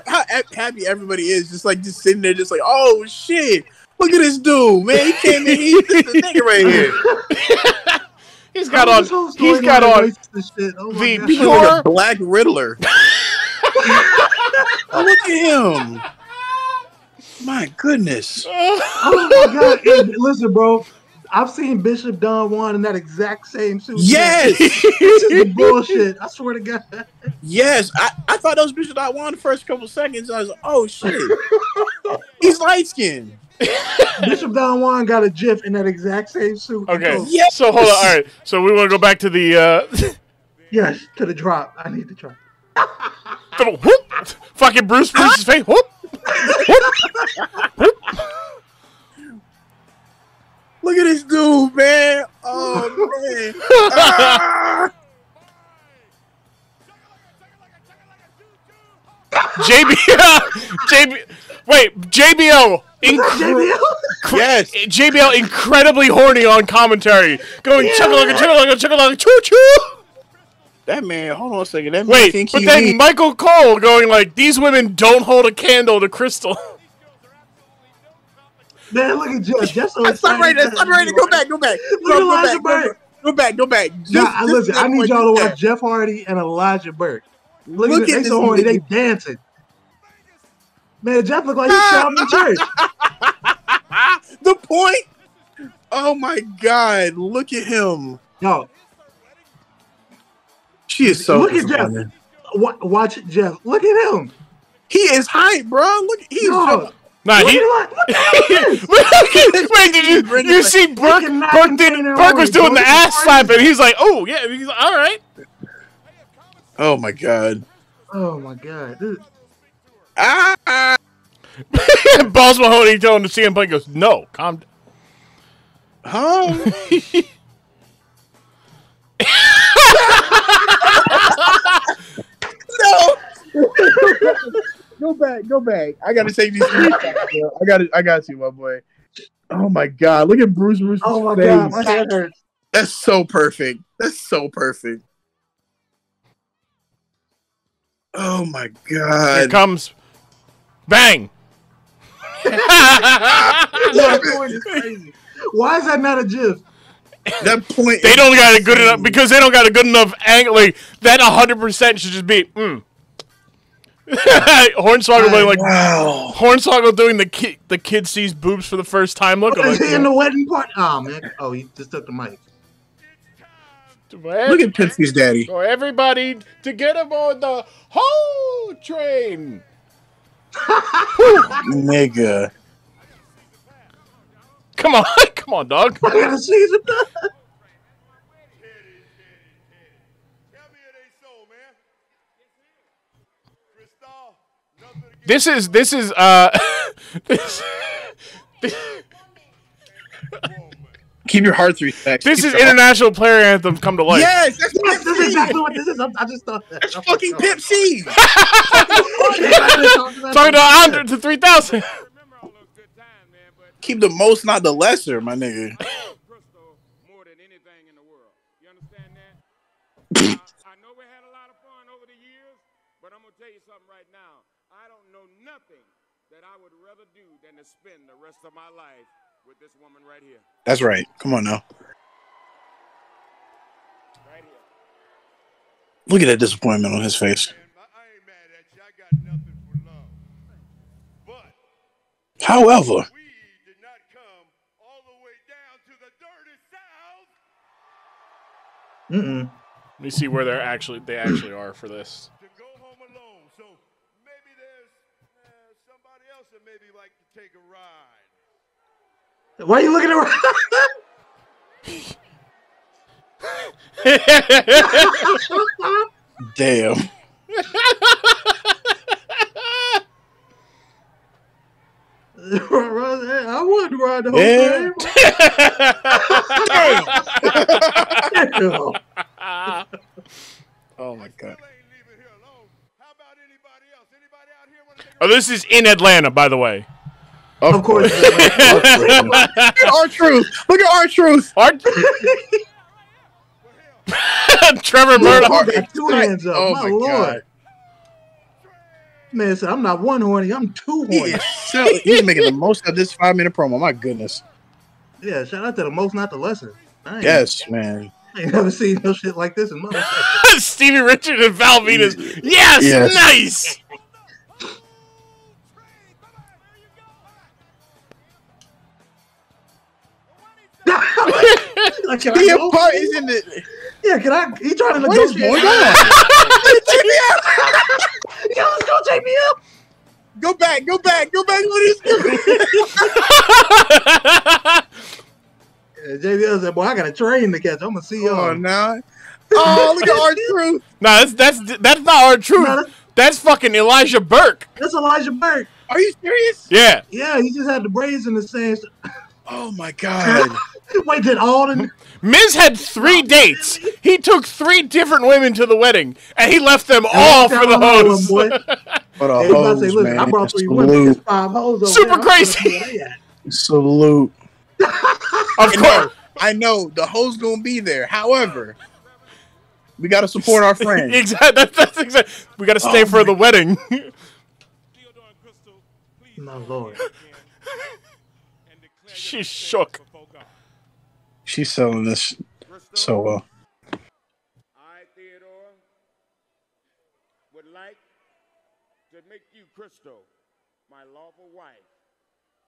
how happy everybody is. Just sitting there, just like, oh shit! Look at this dude, man. He came in. He's the nigga right here. He's got on. He's got on the pure Black Riddler. Oh, look at him. My goodness. Oh my God! Hey, listen, bro. I've seen Bishop Don Juan in that exact same suit. Yes. This is bullshit. I swear to God. Yes. I thought that was Bishop Don Juan the first couple seconds. I was like, oh shit. He's light skinned. Bishop Don Juan got a GIF in that exact same suit. Okay. Yes. So hold on. All right. So we want to go back to the. Yes, to the drop. I need the drop. Whoop. Fucking Bruce's face. Whoop. Whoop. Look at this dude, man. Oh man. Ah! JBL. Yes. JBL incredibly horny on commentary. Going chugga-lugga, choo-choo. That man, hold on a second. That man Wait, think but he then weak. Michael Cole going like, these women don't hold a candle to Crystal. Man, look at Jeff. Jeff's so Stop right there. Stop right there. Go back. Look at Elijah Burke. Go back. Nah, listen, I need y'all to watch Jeff Hardy and Elijah Burke. Look at they so horny. They dancing. Man, Jeff look like he's shouting in church. The point. Oh my God! Look at him. Yo, she is so. Look at Jeff. Watch Jeff. Look at him. He is hype, bro. Look, he's. Nah, he. Wait, did you see Burke? Burke was doing the ass slapping. He's like, oh yeah, he's like, all right. Oh my God. Oh my God. Ah. Balls Mahoney telling the CM Punk goes, no, calm down. Huh? No. Go back. I gotta take these. I got you, my boy. Oh my God! Look at Bruce. Oh my face. God, my head hurts. That's so perfect. Oh my God! Here comes, bang. Crazy. Why is that not a GIF? That point. They don't got a good enough because they don't got a good enough angle. Like that, 100% should just be. Hornswoggle doing like Hornswoggle doing the kid sees boobs for the first time. Look at in the wedding part. Oh man! Oh, he just took the mic. Look at Pipsy's daddy. So everybody to get aboard the whole train. Nigga. Come on, dog. I gotta see the. This is Keep your heart 3 seconds. This is international player anthem come to life. Yes, that's exactly what this is. I just thought that. That's fucking Pip C. Talking to Andre to 3000. Keep the most, not the lesser, my nigga. More than anything in the world. You understand that? I know we had a lot of fun over the years, but I'm gonna tell you something right now. I don't know nothing that I would rather do than to spend the rest of my life with this woman right here. That's right. Come on now. Right here. Look at that disappointment on his face. I ain't mad at you. I got nothing for love. But However, we did not come all the way down to the dirty south. Let me see where they actually are for this. To go home alone. So maybe there's somebody else that maybe like to take a ride. Why are you looking around? damn. I wouldn't ride the whole thing. Oh my God. Oh, this is in Atlanta, by the way. Of course. Look at R-Truth. Look at R-Truth. Trevor Murdoch. Two hands up. Oh my my Lord. God. Man said, I'm not one horny, I'm two horny. He's making the most of this 5-minute promo. My goodness. Yeah, shout out to the most, not the lesser. Yes, man. I ain't never seen no shit like this in mother. Stevie Richards and Val Venus. Yes, nice. Like, can I go? Part is in the. Yeah, can I? He trying to What is negotiate. going on? Take me out. Yo, let's go. Take me up. Go back. What is JBL said, "Boy, I got a train to catch. I'm gonna see y'all." Oh, now. Oh, look at R-Truth. No, that's not R-Truth. No, that's fucking Elijah Burke. That's Elijah Burke. Are you serious? Yeah. Yeah, he just had the braids in the same. Oh my God. Wait, did Alden? Miz had 3 dates. He took 3 different women to the wedding, and he left them all for the hoes. What a Hey, hose, say, listen, man. I brought 3 women. There's 5 hoes over Super there. crazy. Salute. Of course. I know the hoes gonna be there. However, we gotta support our friends. Exactly. That's exactly. We gotta stay for the wedding. My Lord. She's shook. She's selling this so well. I, Theodore, would like to make you, Crystal, my lawful wife,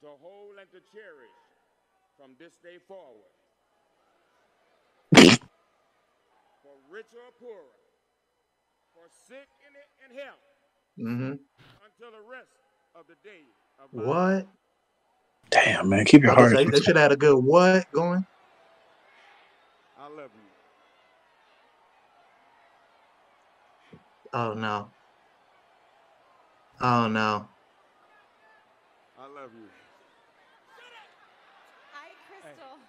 to hold and to cherish from this day forward. For richer or poorer, for sick and health, until the rest of the day of my life. What? Damn, man, keep your heart. They should have had a good what going. I love you. Oh no. Oh no. I love you. I, Crystal,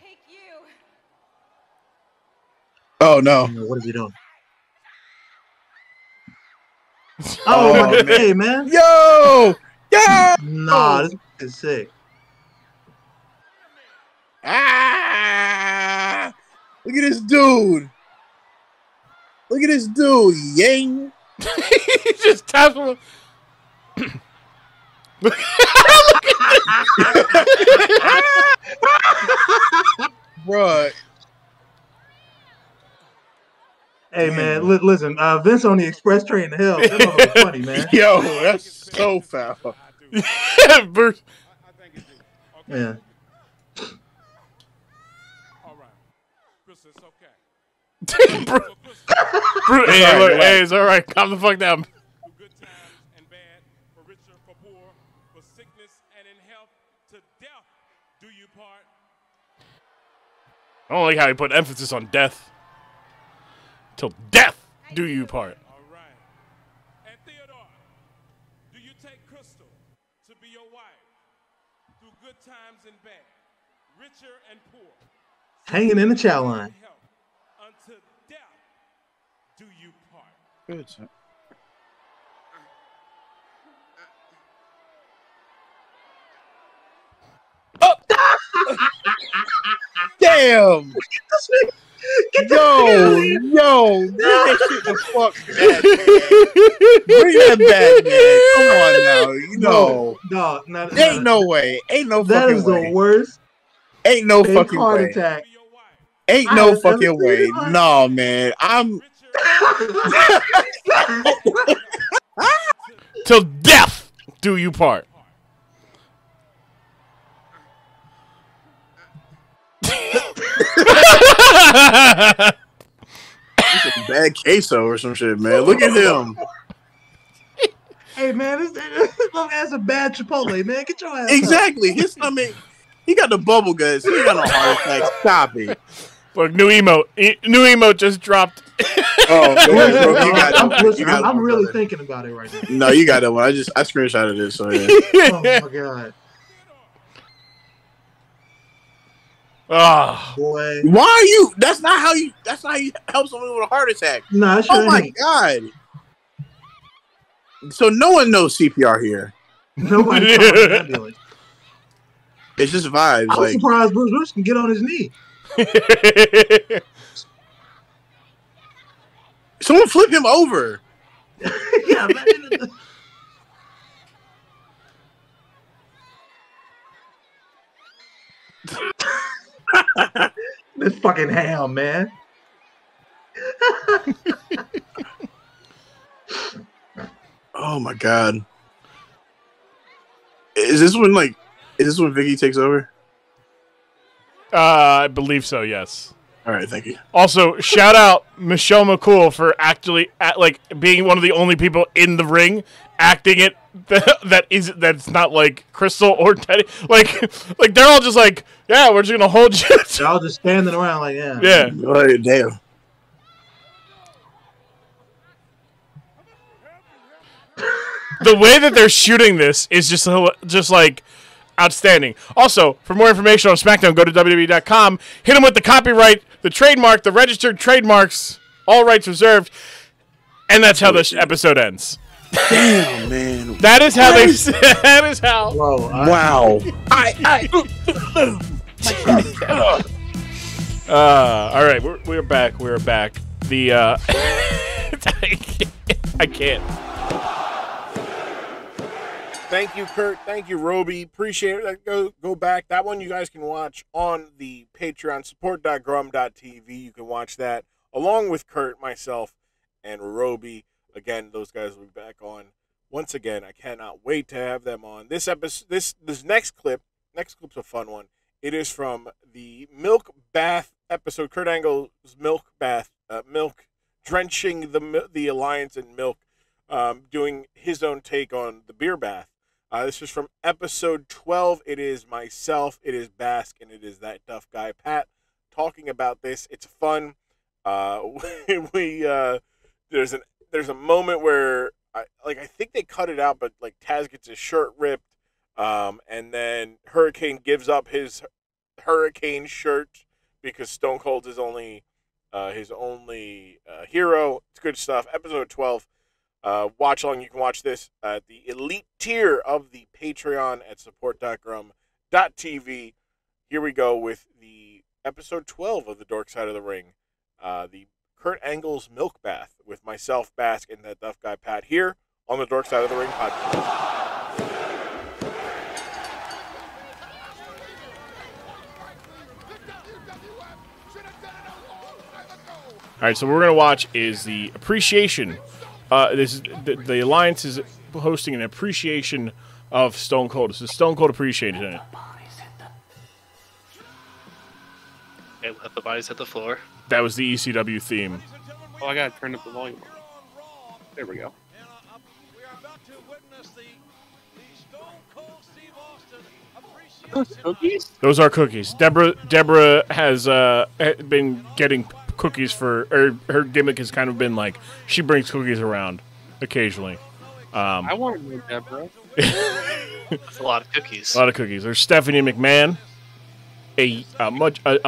take you. Oh no. What are you doing? Oh, man. hey man. Yo! Nah, this is sick. Ah! Look at this dude. Yang. He just taps him. Bruh. Hey man, listen, Vince on the express train to hell. That motherfucker's funny, man. Yo, that's so foul. Bruce. Yeah. All right. Crystal, it's okay. Bruce, hey, look, hey, it's all right. Calm the fuck down. For good times and bad, for richer, for poor, for sickness and in health, to death do you part. I don't like how he put emphasis on death. Till death do you part. All right. And Theodore, do you take Crystal to be your wife through good times and bad, richer and poor, Hanging in the chow line. health, unto death do you part? Good, sir. Damn! Yo, bring that shit the fuck back, man. Bring that back, man. Come on now. No, Ain't no way. Ain't no that fucking is way. the worst Ain't no fake fucking heart way. attack. Ain't I no have never fucking seen way. it like- No, man. Till death do you part. He's a bad queso or some shit, man. Look at him. Hey man, this motherfucker has a bad Chipotle, man. Get your ass Exactly. His stomach. He got the bubble guts. He ain't got no heart attack. Stop it. Look, new emote. New emote just dropped. Oh, man, bro, you got that up. one. Listen, You got that I'm one, really brother. thinking about it right now. No, you got that one. I screenshotted it. So yeah. Oh my god, Ah, boy. Why are you? That's not how you help someone with a heart attack. Nah, that Oh shit my ain't. god. So no one knows CPR here. Nobody calls an ambulance. It's just vibes. I'm Like surprised Bruce Willis can get on his knee. Someone flip him over. Yeah, man. This fucking ham, man. Oh my god. Is this when Vicky takes over? I believe so, yes. All right, thank you. Also, shout out Michelle McCool for actually being one of the only people in the ring acting it that's not like Crystal or Teddy. Like they're all just like, yeah, we're just gonna hold you. They're all just standing around like, yeah. Yeah. Oh, damn. The way that they're shooting this is just like outstanding. Also, for more information on SmackDown, go to WWE.com. Hit them with the copyright, the trademark, the registered trademarks, all rights reserved, and that's how this episode ends. Damn, man. That is how they. That is how. Whoa, Wow. All right, we're back. We're back. The I can't. Thank you, Kurt. Thank you, Robi. Appreciate it. Go back. That one you guys can watch on the Patreon, support.grumm.tv. You can watch that along with Kurt, myself, and Robi. Again, those guys will be back on. Once again, I cannot wait to have them on. This episode, this next clip's a fun one. It is from the milk bath episode. Kurt Angle's milk bath, milk drenching the Alliance in milk, doing his own take on the beer bath. This is from episode 12. It is myself, it is Basque, and it is that Duff guy Pat talking about this. It's fun. There's a moment where I think they cut it out, but like Taz gets his shirt ripped, and then Hurricane gives up his Hurricane shirt because Stone Cold is his only hero. It's good stuff. Episode 12. Watch along. You can watch this at the elite tier of the Patreon at support.grumm.tv. Here we go with the episode 12 of the Dork Side of the Ring. The Kurt Angle's milk bath with myself, Basque, and that Duff guy Pat here on the Dork Side of the Ring podcast. All right, so what we're gonna watch is the appreciation. This is the Alliance is hosting an appreciation of Stone Cold. This is Stone Cold Appreciation. Okay, let the bodies hit the floor. That was the ECW theme. Oh, I gotta turn up the volume. There we go. Cookies? Those are cookies. Deborah has been getting cookies for her gimmick has kind of been like she brings cookies around occasionally. I want to know Deborah. That's a lot of cookies. A lot of cookies. There's Stephanie McMahon, a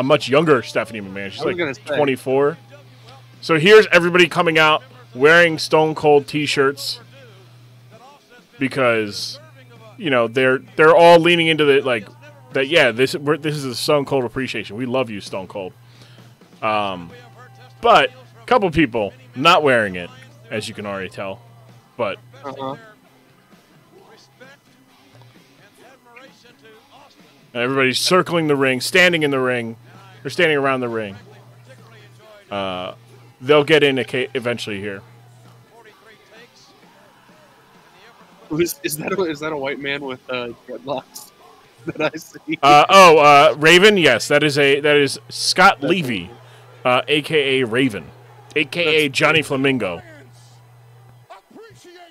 much younger Stephanie McMahon. She's like 24. So here's everybody coming out wearing Stone Cold T-shirts because they're all leaning into the like that. Yeah, this is a Stone Cold appreciation. We love you, Stone Cold. But a couple people not wearing it, as you can already tell. But everybody's circling the ring, standing in the ring, or standing around the ring. They'll get in eventually here. Is that a white man with dreadlocks that I see? Raven. Yes, that is Scott Levy. A.K.A. Raven, A.K.A. Johnny Flamingo,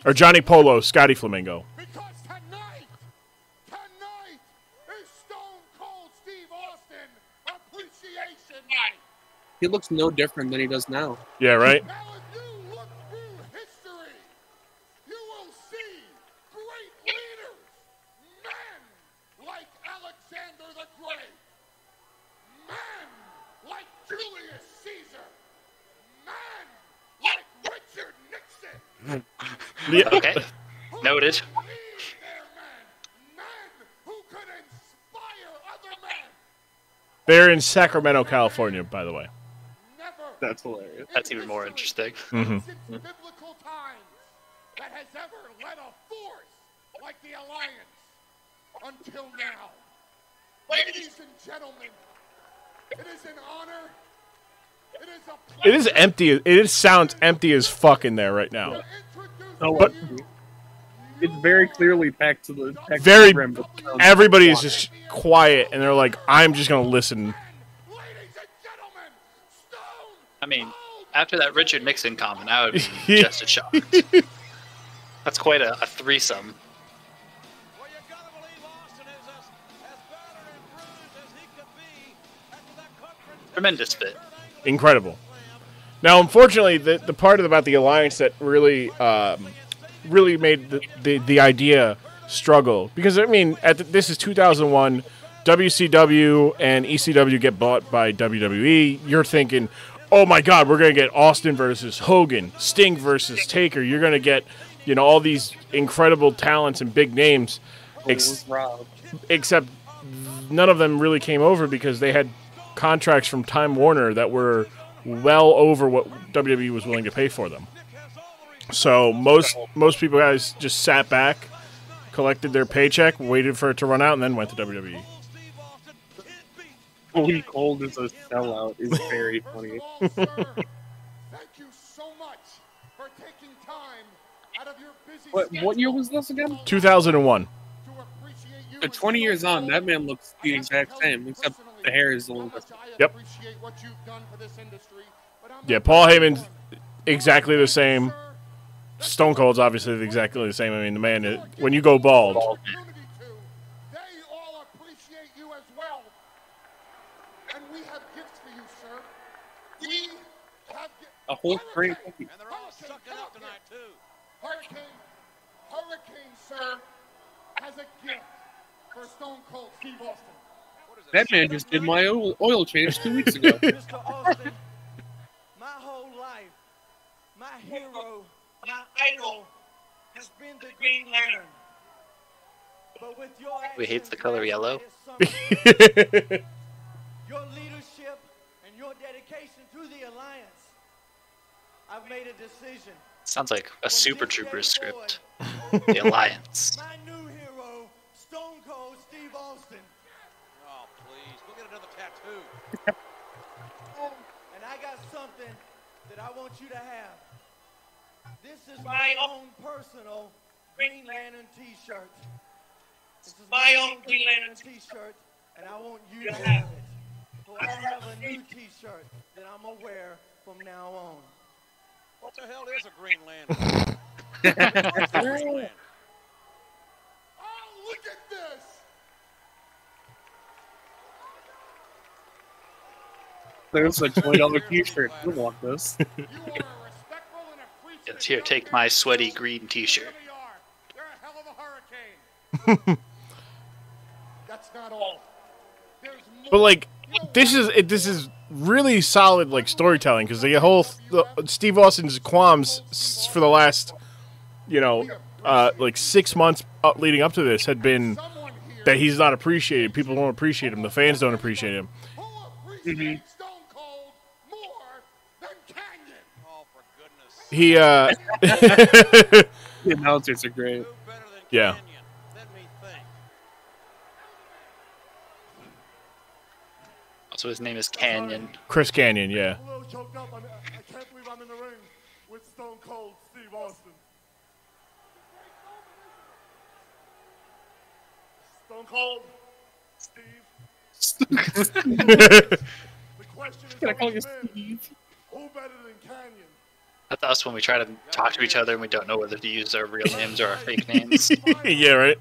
or Johnny Polo, Scotty Flamingo. Because tonight is Stone Cold Steve Austin Appreciation Night. He looks no different than he does now. Yeah, right? Now, if you look through history, you will see great leaders, men like Alexander the Great, men like Julius Caesar, men like Richard Nixon. Okay, noted. Men who could inspire other men. They're in Sacramento, California, by the way. Never That's hilarious. That's even more interesting. Mm-hmm. Since biblical times that has ever led a force like the Alliance until now. Ladies and gentlemen, it is an honor. It is a pleasure. It is empty. It sounds empty as fuck in there right now. No, But it's very clearly packed to the very, rim, but everybody is just quiet, and they're like, "I'm just gonna listen." I mean, after that Richard Nixon comment, I would be just as shocked. That's quite a threesome. Tremendous bit. Incredible. Now, unfortunately, the part about the Alliance that really really made the idea struggle, because I mean, this is 2001. WCW and ECW get bought by WWE. You're thinking, oh my God, we're gonna get Austin versus Hogan, Sting versus Taker. You're gonna get, you know, all these incredible talents and big names, except none of them really came over because they had contracts from Time Warner that were well over what WWE was willing to pay for them. So most people guys just sat back, collected their paycheck, waited for it to run out, and then went to WWE. Stone Cold is a sellout is very funny. Thank you so much for taking time out of your busy What year was this again? 2001. 20 years on, that man looks the exact same, except the hair is a little different. Yep. Yeah, Paul Heyman's exactly the same. Stone Cold's obviously exactly the same. I mean, the man, when you go bald. They all appreciate you as well. And we have gifts for you, sir. We have A whole crate. And they're all sucking up tonight, too. Hurricane, sir, has a gift for Stone Cold Steve Austin. That man just did my oil change 2 weeks ago. Mr. Austin, my whole life, my hero, my idol has been the Green Lantern. But with your Who hates the color yellow? your leadership and your dedication to the Alliance, I've made a decision. Sounds like a Super Troopers script. The Alliance. My new hero, Stone Cold Steve Austin. Oh, please. Go get another tattoo. And I got something that I want you to have. This is my own personal Green Lantern t-shirt. This is my own Green Lantern t-shirt, and I want you to have it. So I have a new t-shirt that I'm going to wear from now on. What the hell is a Green Lantern? Oh, look at this! There's a $20 t-shirt. You want this? Yes, here, take my sweaty green t-shirt. You're a hell of a hurricane. That's not all. There's more. But like, this is really solid like storytelling, because the whole Steve Austin's qualms for the last, you know, like 6 months leading up to this had been that he's not appreciated. People don't appreciate him. The fans don't appreciate him. Stone Cold more than Canyon. Oh, for goodness. He The announcers are great. Yeah. Let me think. So his name is Canyon. Chris Canyon, yeah. I'm a little choked up. I can't believe I'm in the ring with Stone Cold Steve Austin. Stone Cold Steve. The question is, Can I call you always been, Steve? who better than Canyon? That's us when we try to talk to each other and we don't know whether to use our real names or our fake names. Yeah, right.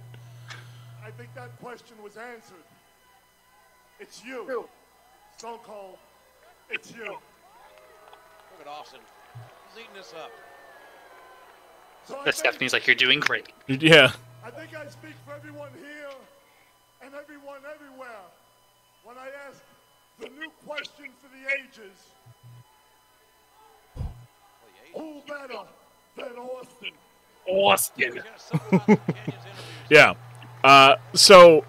I think that question was answered. It's you. Stone Cold. It's you. Look at Austin. He's eating this up. So Stephanie's like, you're doing great. Yeah. I think I speak for everyone here and everyone everywhere when I ask the new question for the ages. Who better than Austin? Austin. Yeah. So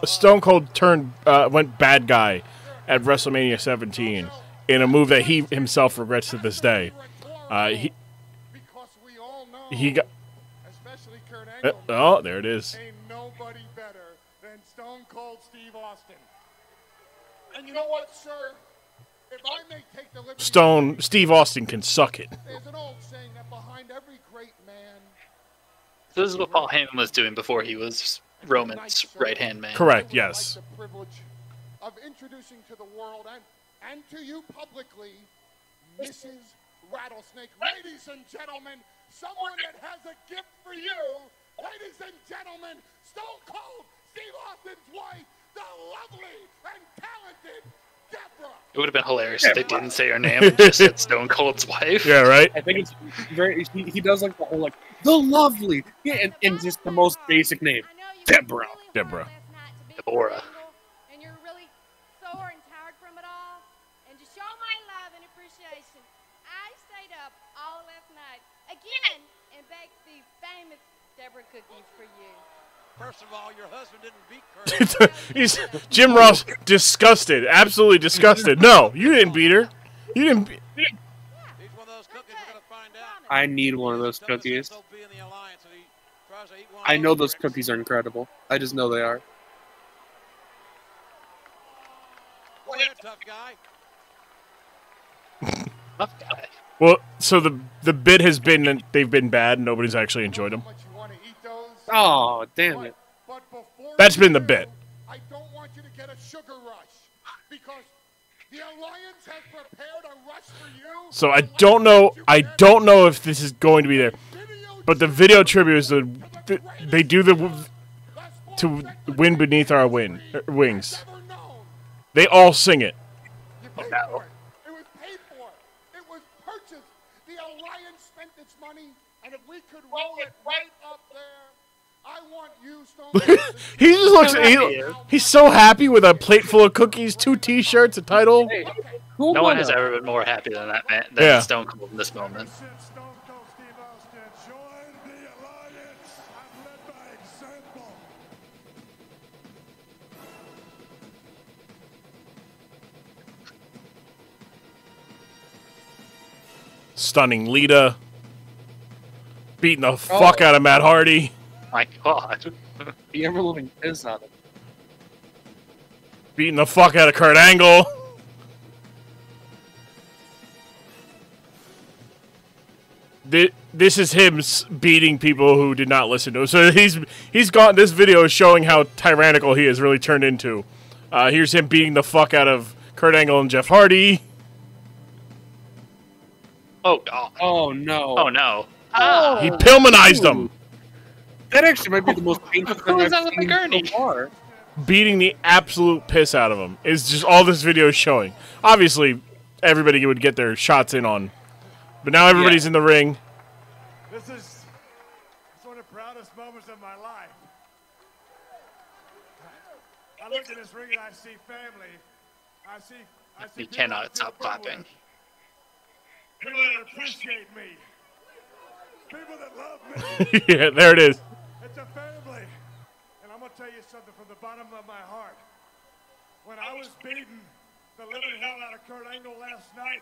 Stone Cold went bad guy at WrestleMania 17, in a move that he himself regrets to this day. He got. Oh, there it is. Ain't nobody better than Stone Cold Steve Austin. And you know what, sir? If I may take the liberty, Steve Austin can suck it. There's an old saying that behind every great man. This is what Paul Heyman was doing before he was Roman's right-hand man. Correct, yes. The privilege of introducing to the world and to you publicly, Mrs. Rattlesnake. Ladies and gentlemen, someone that has a gift for you. Ladies and gentlemen, Stone Cold Steve Austin's wife, the lovely and talented Deborah. It would have been hilarious if they didn't say her name and just said Stone Cold's wife. Yeah, right? I think it's very... He does like the whole, like, the lovely, yeah, and just the most basic name. Deborah. Deborah. Deborah. And you're really sore and tired from it all. And to show my love and appreciation, I stayed up all last night again and baked these famous Deborah cookies for you. First of all, your husband didn't beat Kurt. Jim Ross disgusted, absolutely disgusted. No, you didn't beat her. You didn't. I need one of those cookies. I know those cookies are incredible. I just know they are. Go ahead, tough guy. Tough guy. Well, so the bit has been they've been bad. And nobody's actually enjoyed them. Oh, damn it! That's been the bit. I don't want you to get a sugar rush because the Alliance has prepared a rush for you. So I don't know if this is going to be there, but the video tribute is they do the to win beneath our wings. They all sing it. Oh, no. It was paid for. It was purchased. The Alliance spent its money, and if we could roll it right up there, I want you, Stone. He just looks. He's so happy with a plate full of cookies, 2 T-shirts, a title. No one has ever been more happy than that man, than Stone Cold in this moment. Stunning Lita. Beating the fuck out of Matt Hardy. My God. The ever living piss out of him. Beating the fuck out of Kurt Angle. This is him beating people who did not listen to him. So he's gone. This video is showing how tyrannical he has really turned into. Here's him beating the fuck out of Kurt Angle and Jeff Hardy. Oh God. Oh no. Oh no. Oh, he Pillmanized him. That actually might be the most painful thing I've seen so far. Beating the absolute piss out of him is just all this video is showing. Obviously, everybody would get their shots in on, but now everybody's in the ring. This is one of the proudest moments of my life. I look at this ring and I see family. I see He cannot stop clapping. People that appreciate me. People that love me. Yeah, there it is. It's a family. And I'm going to tell you something from the bottom of my heart. When I was beating the living hell out of Kurt Angle last night.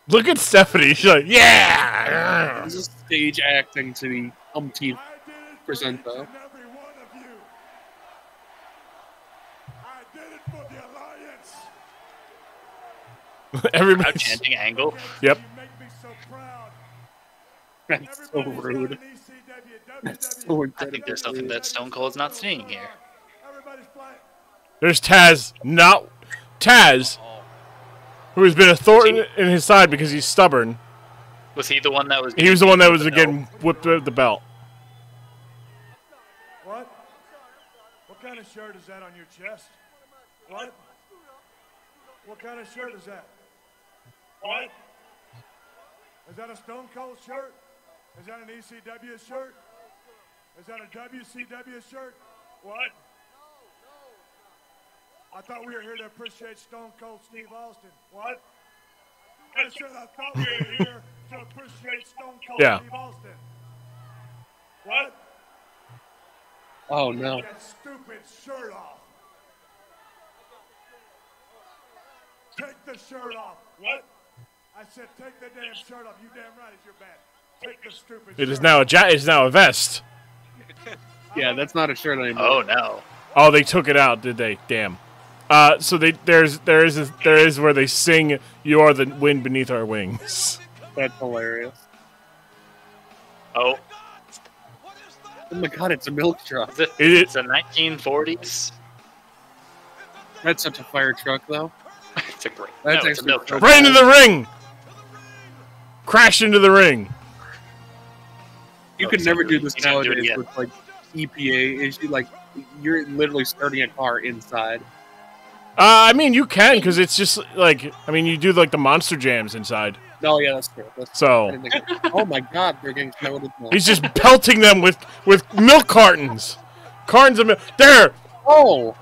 Look at Stephanie. She's like, yeah. This is stage acting to the umpteenth percent, though. Every one of you. I did it for the Alliance. Everybody chanting Angle. Yep. That's so rude. That's so I think there's something that Stone Cold's not seeing here. There's Taz, not Taz, who has been a thorn in his side because he's stubborn. Was he the one that was? He was the one that was getting whipped with the belt. What? What kind of shirt is that on your chest? What? What kind of shirt is that? What? Is that a Stone Cold shirt? Is that an ECW shirt? Is that a WCW shirt? What? I thought we were here to appreciate Stone Cold Steve Austin. What? I said I thought we were here to appreciate Stone Cold Steve Austin. What? Oh no. Get that stupid shirt off. Take the shirt off. What? I said take the damn shirt off. You damn right it's your bad. Take the stupid It is shirt now off. it is now a vest. Yeah, that's not a shirt anymore. Oh no. Oh, they took it out, did they? Damn. So there is where they sing "You Are the Wind Beneath Our Wings." That's hilarious. Oh. Oh my god, it's a milk truck. It's a 1940s. That's such a fire truck, though. It's a great. That's It's a milk truck. Right into the ring. Crash into the ring. You could never do this You can't do it nowadays again. with like EPA issue. Like you're literally starting a car inside. I mean, you can because it's just like you do like the monster jams inside. Oh yeah, that's true. So- I didn't think oh my god, they're getting shot with milk. He's just pelting them with milk cartons, cartons of milk. There. Oh.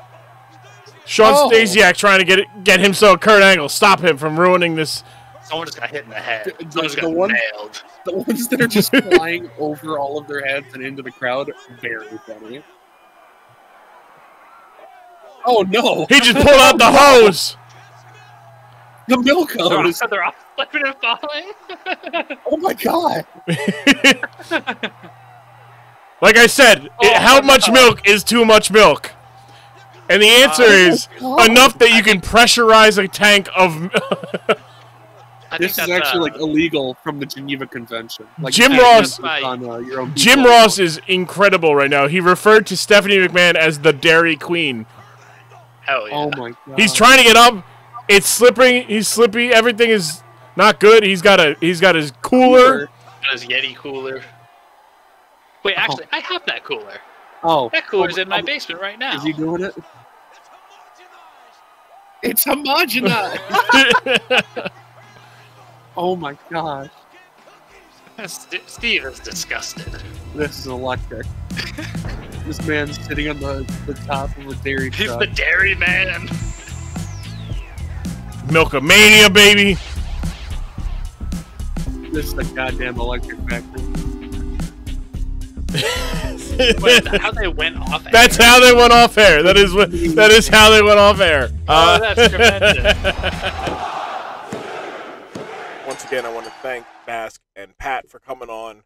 Sean Oh. Stasiak trying to get him so Kurt Angle stop him from ruining this. Someone just got hit in the head. The- Someone just the got one- nailed. The ones that are just flying over all of their heads and into the crowd, very funny. Oh no! He just pulled out the hose. The milk hose. They're all slipping and falling. Oh my god! Like I said, how much milk is too much milk? And the answer is enough that you can pressurize a tank of. This is actually like illegal from the Geneva Convention. Like, Jim you Ross. can't on, your own Jim people. Ross is incredible right now. He referred to Stephanie McMahon as the Dairy Queen. Hell yeah. Oh my god! He's trying to get up. It's slipping. He's slippy. Everything is not good. He's got his cooler. Got his Yeti cooler. Wait, actually, I have that cooler. Oh, That cooler's in my basement right now. Is he doing it? It's homogenized. Oh my gosh! Steve is disgusted. This is electric. This man's sitting on the top of a dairy He's truck. the dairy man. Milkamania, baby. This is a goddamn electric factory. Wait, is that how they went off air? That's how they went off air. That is how they went off air. Oh, that's tremendous. Once again, I want to thank Basque and Pat for coming on.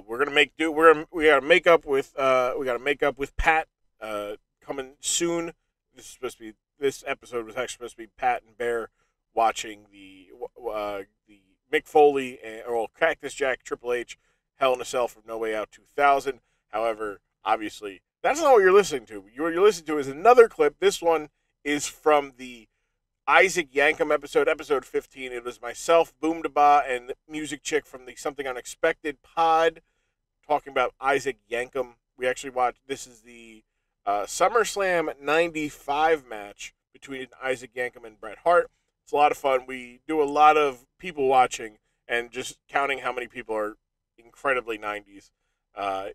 We're gonna make do. We gotta make up with Pat coming soon. This episode was actually supposed to be Pat and Bear watching the Mick Foley or Cactus Jack Triple H Hell in a Cell from No Way Out 2000. However, obviously, that's not what you're listening to. What you're listening to is another clip. This one is from the Isaac Yankem episode 15. It was myself, Boom Da Ba, and the music chick from the Something Unexpected pod talking about Isaac Yankem. We actually watched, this is the SummerSlam 95 match between Isaac Yankem and Bret Hart. It's a lot of fun. We do a lot of people watching and just counting how many people are incredibly 90s.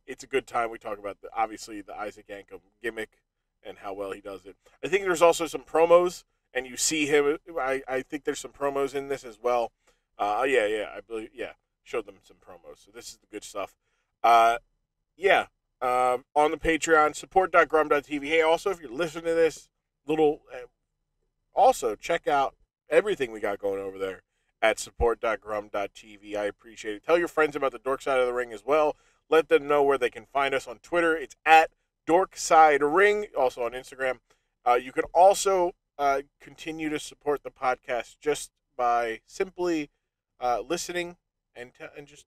It's a good time. We talk about, obviously, the Isaac Yankem gimmick and how well he does it. I think there's also some promos. And you see him. I think there's some promos in this as well. Yeah. I believe. Yeah, showed them some promos. So this is the good stuff. On the Patreon, support.grumm.tv. Hey, also if you're listening to this, also check out everything we got going over there at support.grumm.tv. I appreciate it. Tell your friends about the Dork Side of the Ring as well. Let them know where they can find us on Twitter. It's at Dork Side Ring. Also on Instagram. You can also continue to support the podcast just by simply listening and just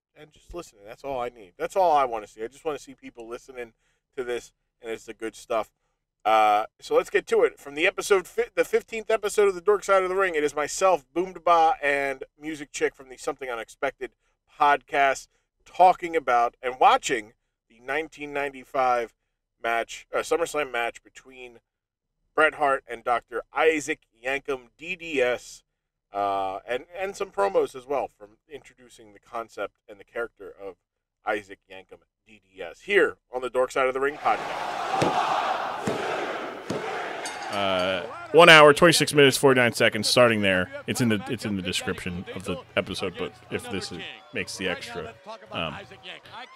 listening. That's all I need. That's all I want to see. I just want to see people listening to this, and it's the good stuff. So let's get to it. From the episode, the 15th episode of the Dork Side of the Ring, it is myself, Boom Da Ba, and music chick from the Something Unexpected podcast talking about and watching the 1995 match, SummerSlam match between Bret Hart and Dr. Isaac Yankem, DDS, and some promos as well from introducing the concept and the character of Isaac Yankem, DDS, here on the Dork Side of the Ring podcast. 1 hour, 26 minutes, 49 seconds. Starting there, it's in the description of the episode. But if this makes the extra,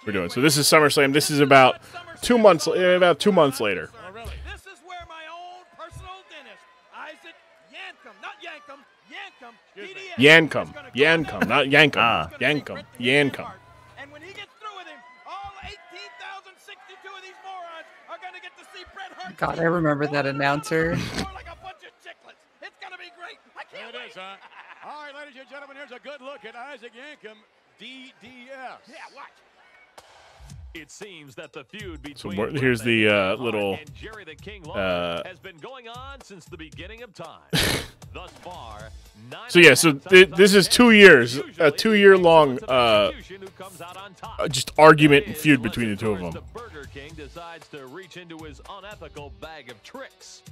we're doing. So this is SummerSlam. This is about 2 months. About 2 months later. This is where my own personal dentist, Isaac Yankem, not Yankem, Yankem, not Yankem. Yankem, Yankem. And when he gets through with him, all 18,062 of these morons are going to get to see Bret Hart. God, I remember that announcer. Like a bunch of chiclets. It's going to be great. I can't wait. All right, ladies and gentlemen, here's a good look at Isaac Yankem, DDS. Yeah, watch. It seems that the feud So between here's the little. and Jerry the King Lawler has been going on since the beginning of time. Thus far, So yeah, so this is 2 years, a 2-year-long just argument and feud between the two of them. The Burger King decides to reach into his unethical bag of tricks.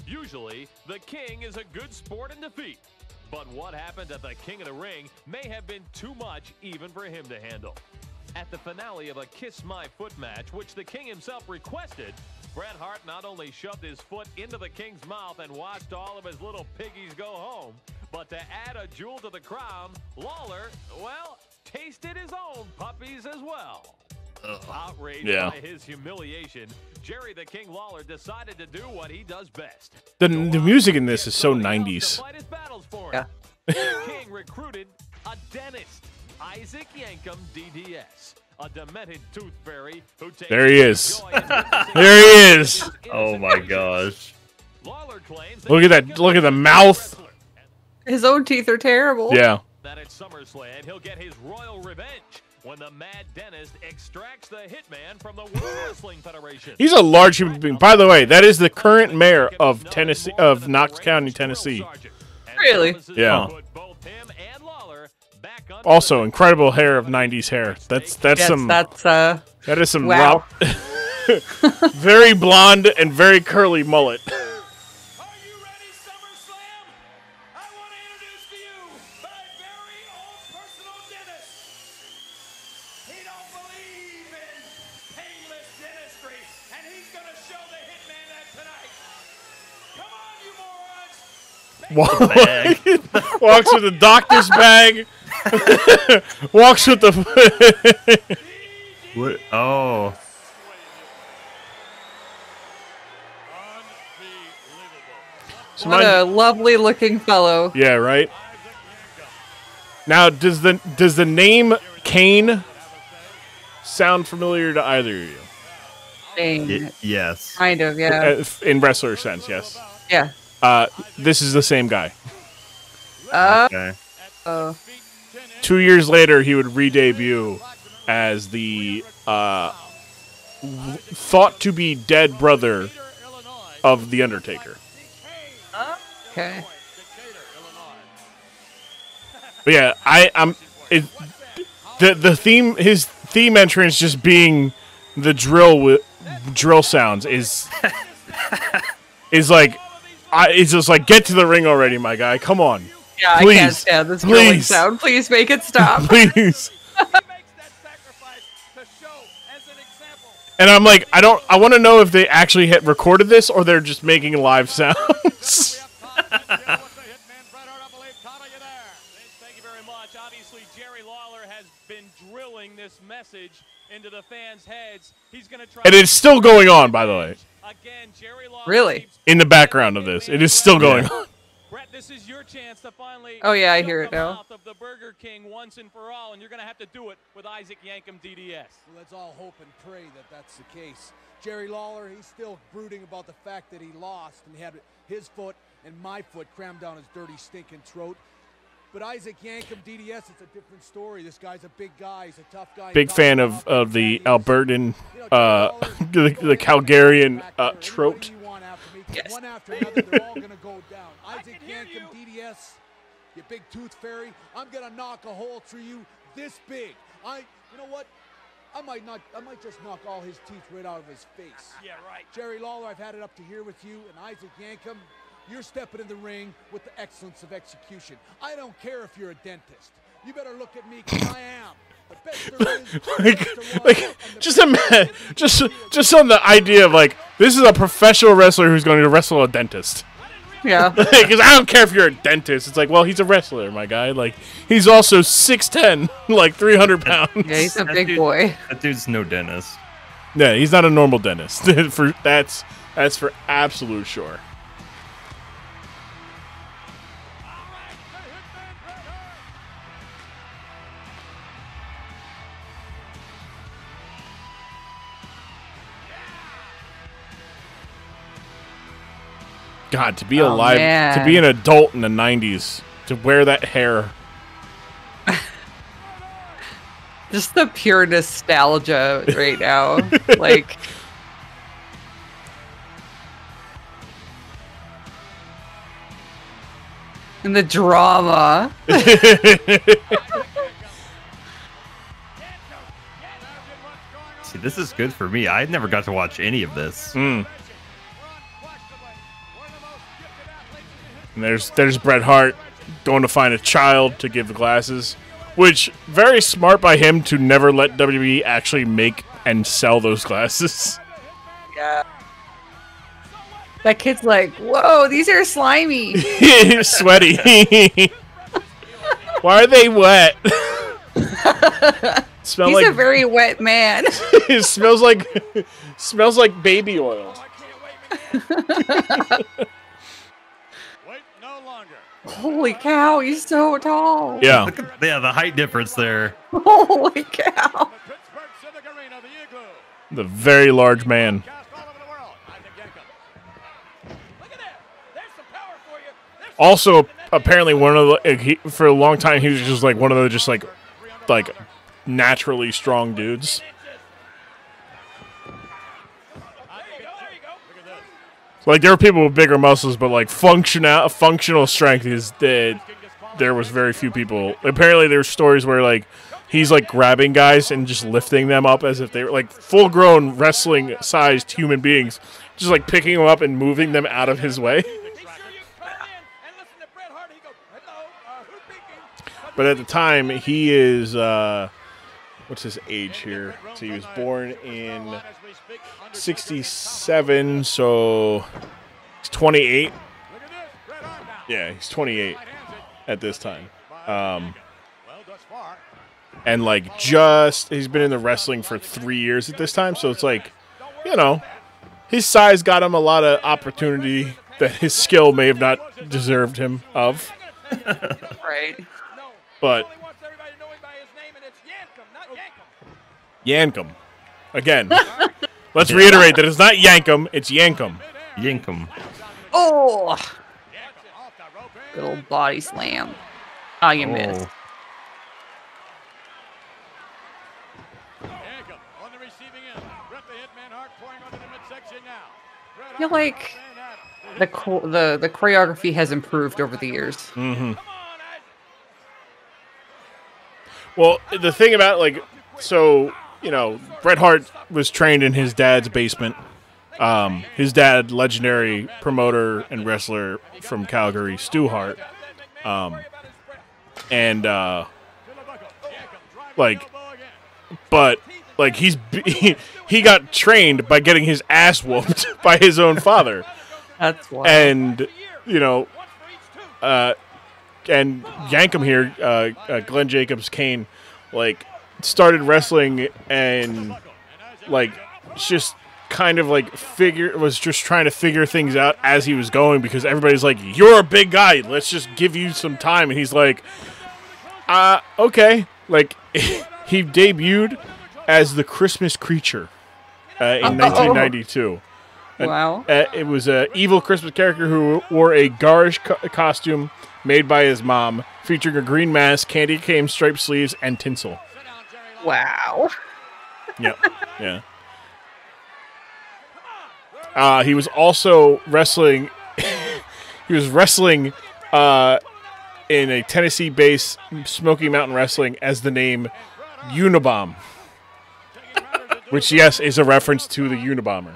Usually, the King is a good sport in defeat. But what happened at the King of the Ring may have been too much even for him to handle. At the finale of a Kiss My Foot match, which the King himself requested, Bret Hart not only shoved his foot into the King's mouth and watched all of his little piggies go home, but to add a jewel to the crown, Lawler, well, tasted his own puppies as well. Outraged by his humiliation, Jerry the King Lawler decided to do what he does best. The music in this is so 90s. Yeah. The King recruited a dentist, Isaac Yankem, DDS, a demented tooth fairy who takes There he is. joy in witnessing There he is. Oh my gosh. Lawler claims Look at that. Look at the mouth. His own teeth are terrible. Yeah. that at Summerslam he'll get his royal revenge when the mad dentist extracts the hitman from the World Wrestling Federation. He's a large human being. By the way, that is the current mayor of Tennessee, of Knox County, Tennessee. Really? Yeah. Also, incredible hair of 90s hair. That's Yes, some. that is some. wow. Very blonde and very curly mullet. Walks with a doctor's bag. Walks with the. What? Oh. What a lovely looking fellow. Yeah, right. Now, does the name Kane sound familiar to either of you? Yes. Kind of, yeah. In wrestler sense, yes. Yeah. This is the same guy. Okay. 2 years later, he would re-debut as the thought to be dead brother of the Undertaker. Okay. But yeah, the theme, his theme entrance just being the drill sounds is like, it's just like, get to the ring already, my guy. Come on. Yeah, please, I can't stand this drilling sound. Please make it stop. Please. And I'm like, I want to know if they actually had recorded this or they're just making live sounds. Thank you very much. Obviously, Jerry Lawler has been drilling this message into the fans' heads. He's going to try. And it's still going on, by the way. Again, Jerry Lawler Really? In the background of this, it is still going on. Brett, this is your chance to finally Oh, yeah, I hear it the now. mouth of the Burger King once and for all, and you're going to have to do it with Isaac Yankem, DDS. Well, let's all hope and pray that that's the case. Jerry Lawler, he's still brooding about the fact that he lost and had his foot and my foot crammed down his dirty, stinking throat. But Isaac Yankem, DDS, it's a different story. This guy's a big guy. He's a tough guy. Big fan of the Albertan, the Calgarian trout. Yes. One after another, they're all going to go down. Isaac Yankem, DDS, you big tooth fairy, I'm going to knock a hole through you this big. You know what? I might just knock all his teeth right out of his face. Yeah, right. Jerry Lawler, I've had it up to here with you, and Isaac Yankem, you're stepping in the ring with the excellence of execution. I don't care if you're a dentist. You better look at me, because I am. The best there is, just on the idea of like, this is a professional wrestler who's going to wrestle a dentist. Yeah. Because I don't care if you're a dentist. It's like, well, he's a wrestler, my guy. Like, he's also 6'10", like 300 pounds. Yeah, he's a big boy. That dude's no dentist. Yeah, he's not a normal dentist. That's for absolute sure. God, to be alive, man. to be an adult in the 90s, to wear that hair. Just the pure nostalgia right now. Like, and the drama. See, this is good for me. I never got to watch any of this. And there's Bret Hart going to find a child to give the glasses, which very smart by him to never let WWE actually make and sell those glasses. Yeah. That kid's like, whoa, these are slimy. Sweaty. Why are they wet? He's a very wet man. It smells like baby oil. Holy cow, he's so tall. Yeah. Yeah, the height difference there. Holy cow. The very large man. Also, apparently one of the for a long time he was just like one of the just like naturally strong dudes. Like there were people with bigger muscles, but like functional strength is dead. There was very few people. Apparently, there's stories where like he's like grabbing guys and just lifting them up as if they were like full-grown wrestling-sized human beings, just like picking them up and moving them out of his way. But at the time, he is what's his age here? So he was born in 67, so he's 28. Yeah, he's 28 at this time. And like he's been in the wrestling for 3 years at this time, so it's like, you know, his size got him a lot of opportunity that his skill may have not deserved him of. Right. But Yankem. Again. Let's reiterate that it's not Yankem, it's Yankem. Yankem. Oh! Good old body slam. Oh, you missed. I feel like the choreography has improved over the years. Mm-hmm. Well, the thing about, like, so, you know, Bret Hart was trained in his dad's basement. His dad, legendary promoter and wrestler from Calgary, Stu Hart. He got trained by getting his ass whooped by his own father. That's wild. And, you know, and Yankem here, Glenn Jacobs Kane, like, started wrestling and, like, just kind of, like, was just trying to figure things out as he was going, because everybody's like, you're a big guy, let's just give you some time. And he's like, okay. Like, he debuted as the Christmas Creature in 1992. Wow. It was an evil Christmas character who wore a garish costume made by his mom, featuring a green mask, candy cane striped sleeves, and tinsel. Wow. Yep. Yeah. He was also wrestling. He was wrestling in a Tennessee-based Smoky Mountain Wrestling as the name Unabomb, which, yes, is a reference to the Unabomber.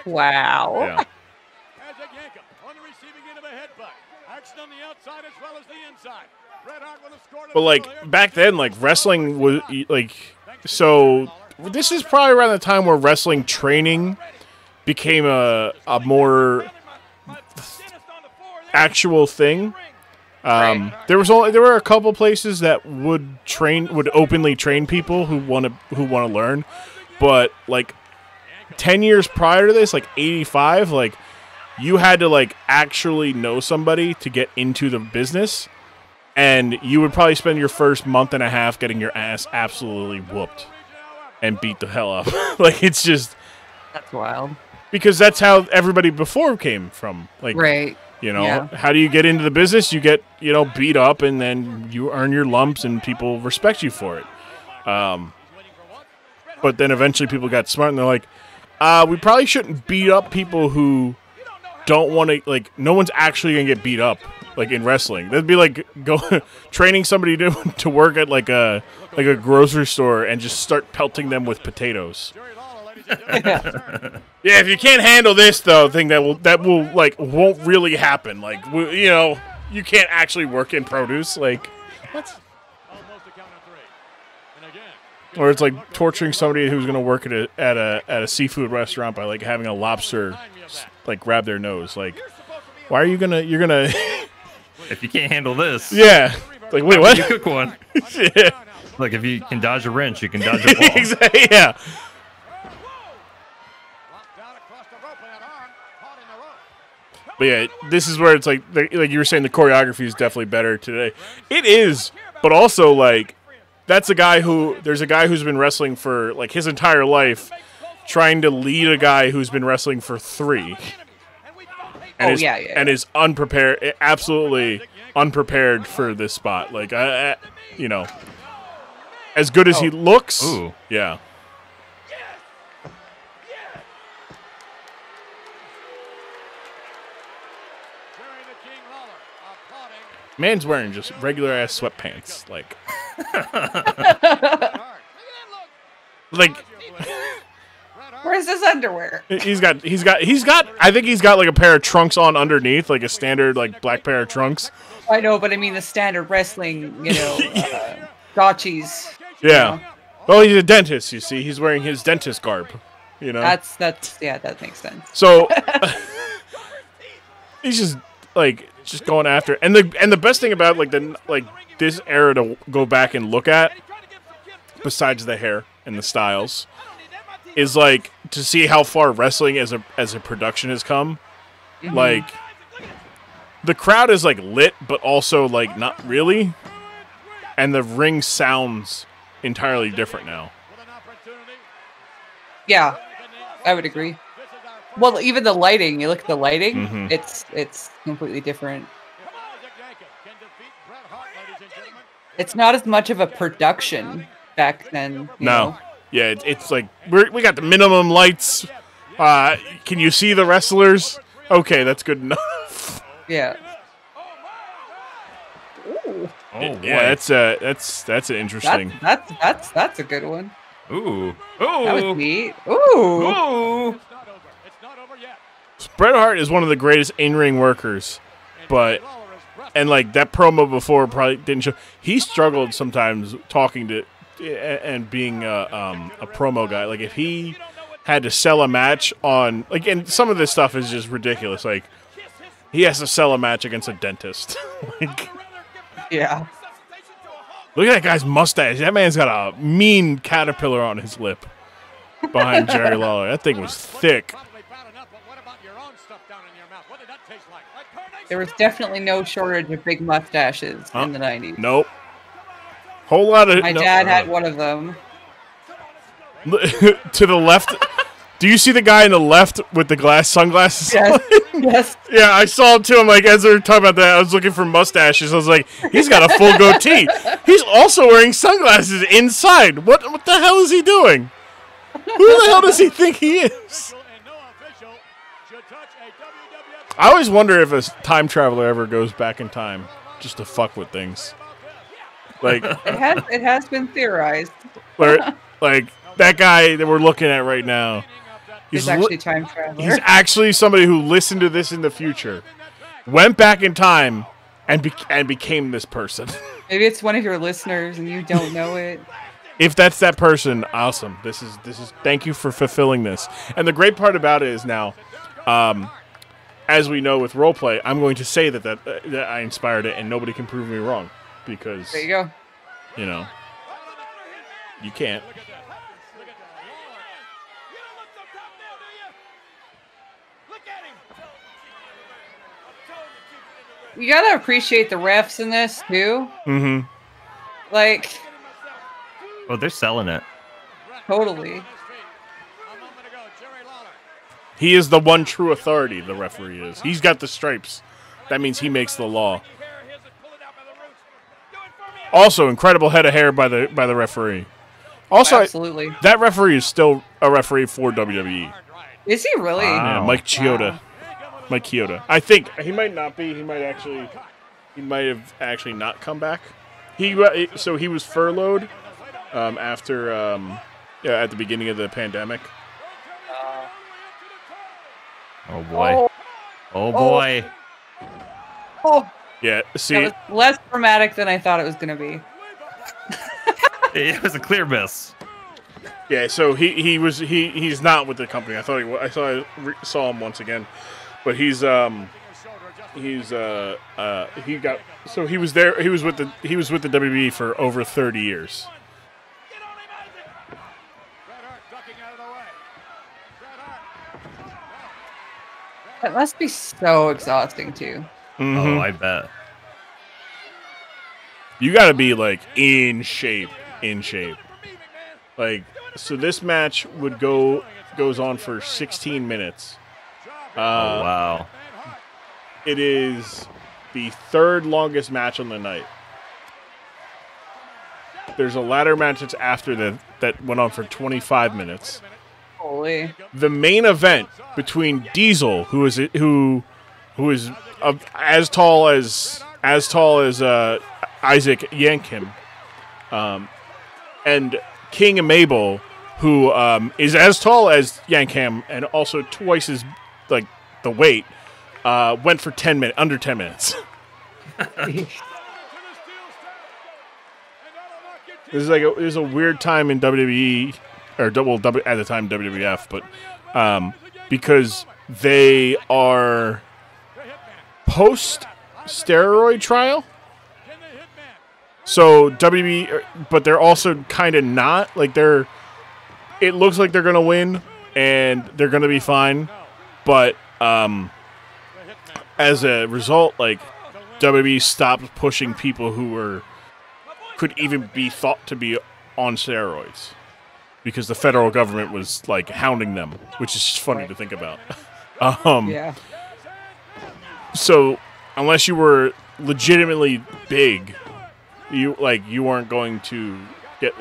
Wow. Yeah. But, like, back then, like, wrestling was, like, so this is probably around the time where wrestling training became a more actual thing. There were a couple places that would openly train people who want to learn, but, like, 10 years prior to this, like 85, like, you had to, like, actually know somebody to get into the business, and you would probably spend your first month and a half getting your ass absolutely whooped and beat the hell up. Like, it's just... That's wild. because that's how everybody before came from. Like, right. You know, how do you get into the business? You get, you know, beat up, and then you earn your lumps, and people respect you for it. But then eventually people got smart, and they're like, we probably shouldn't beat up people who don't want to, like, no one's actually going to get beat up, like, in wrestling. That'd be like training somebody to work at, like a grocery store and just start pelting them with potatoes. Yeah, if you can't handle this, though, thing that will like won't really happen. Like, you know, you can't actually work in produce. Like, what? Or it's like torturing somebody who's going to work at a seafood restaurant by like having a lobster like grab their nose. Like, why are you're gonna if you can't handle this? Yeah. Like, wait, what? You cook one. Yeah. Like, if you can dodge a wrench, you can dodge a ball. Exactly. Yeah. But yeah, this is where it's like you were saying, the choreography is definitely better today. It is, but also like there's a guy who's been wrestling for like his entire life, trying to lead a guy who's been wrestling for 3. And and is unprepared, absolutely unprepared for this spot. Like, you know, as good as he looks, yeah. Man's wearing just regular ass sweatpants, like, like. Where's his underwear? He's got. I think he's got like a pair of trunks on underneath, like a standard like black pair of trunks. I know, but I mean the standard wrestling, you know, gotchis. Yeah. Well, he's a dentist. You see, he's wearing his dentist garb. You know. That's that makes sense. So he's just like going after, and the best thing about like this era to go back and look at, besides the hair and the styles, is like to see how far wrestling as a production has come. Mm-hmm. Like, the crowd is like lit, but also like not really, and the ring sounds entirely different now. Yeah, I would agree. Well, even the lighting, you look at the lighting, mm-hmm. it's completely different. It's not as much of a production back then. You know? Yeah, it's like we got the minimum lights. Can you see the wrestlers? Okay, that's good enough. Yeah. Ooh. Oh, yeah, that's an interesting. That's a good one. Ooh. That was neat. Ooh. Bret Hart is one of the greatest in-ring workers, and like that promo before probably didn't show. He struggled sometimes talking to and being a promo guy. Like, if he had to sell a match on, like, and some of this stuff is just ridiculous. Like, he has to sell a match against a dentist. Like, yeah. Look at that guy's mustache. That man's got a mean caterpillar on his lip behind Jerry Lawler. That thing was thick. There was definitely no shortage of big mustaches in the 90s. Nope. Whole lot of. My dad had one of them. To the left. Do you see the guy in the left with the sunglasses? Yes. Yes. Yeah, I saw him too. I'm like, as we were talking about that, I was looking for mustaches. I was like, he's got a full goatee. He's also wearing sunglasses inside. What the hell is he doing? Who the hell does he think he is? I always wonder if a time traveler ever goes back in time just to fuck with things. Like, it has been theorized. Like that guy that we're looking at right now. He's actually a time traveler. He's actually somebody who listened to this in the future, went back in time, and became this person. Maybe it's one of your listeners and you don't know it. If that's that person, awesome. This is. Thank you for fulfilling this. And the great part about it is now, as we know with roleplay, I'm going to say that I inspired it, and nobody can prove me wrong, because there you go. You know, you can't. You gotta appreciate the refs in this too. Mm-hmm. Like, oh, they're selling it. Totally. He is the one true authority, the referee is. He's got the stripes. That means he makes the law. Also, incredible head of hair by the referee. Also, Absolutely. That referee is still a referee for WWE. Is he really? Yeah, Mike Chioda. Wow. Mike Chioda. I think he might not be. He might have actually not come back. He was furloughed after at the beginning of the pandemic. Oh boy. Oh boy. Oh. Yeah, see, that was less dramatic than I thought it was going to be. It was a clear miss. Yeah, so he's not with the company. I saw him once again, but he was there. He was with the WWE for over 30 years. That must be so exhausting too. Mm-hmm. Oh, I bet. You got to be like in shape. Like, so this match goes on for 16 minutes. Oh wow! It is the third longest match on the night. There's a ladder match that's after that went on for 25 minutes. Holy! The main event between Diesel, who is as tall as Isaac Yankem, and King and Mabel, who is as tall as Yankem and also twice as like the weight, went for under 10 minutes. This is a weird time in WWE, or at the time WWF, but because they are post steroid trial. So WWE, but they're also kind of not. Like it looks like they're gonna win and they're gonna be fine, but as a result, like WWE stopped pushing people who could even be thought to be on steroids because the federal government was like hounding them, which is just funny to think about. Yeah. So unless you were legitimately big, you weren't going to get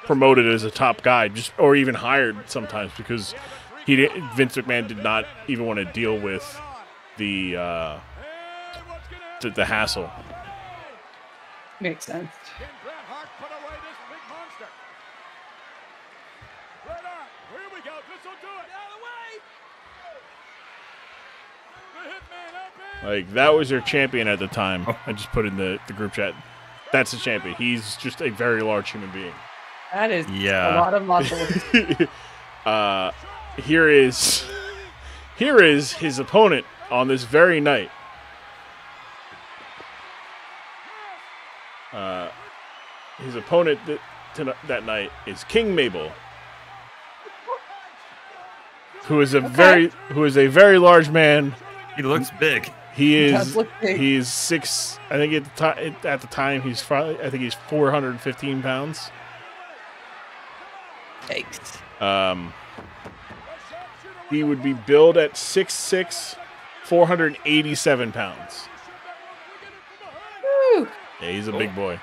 promoted as a top guy, or even hired sometimes, because Vince McMahon did not even want to deal with the hassle. Makes sense. Like, that was their champion at the time. I just put in the group chat. That's the champion. He's just a very large human being. That is a lot of muscle. Here is his opponent on this very night. His opponent that night is King Mabel, who is a very large man. He looks big. He's 6. I think at the time he's 415 pounds. Yikes. He would be billed at 6'6", 487 pounds. Woo. Yeah, he's a big boy.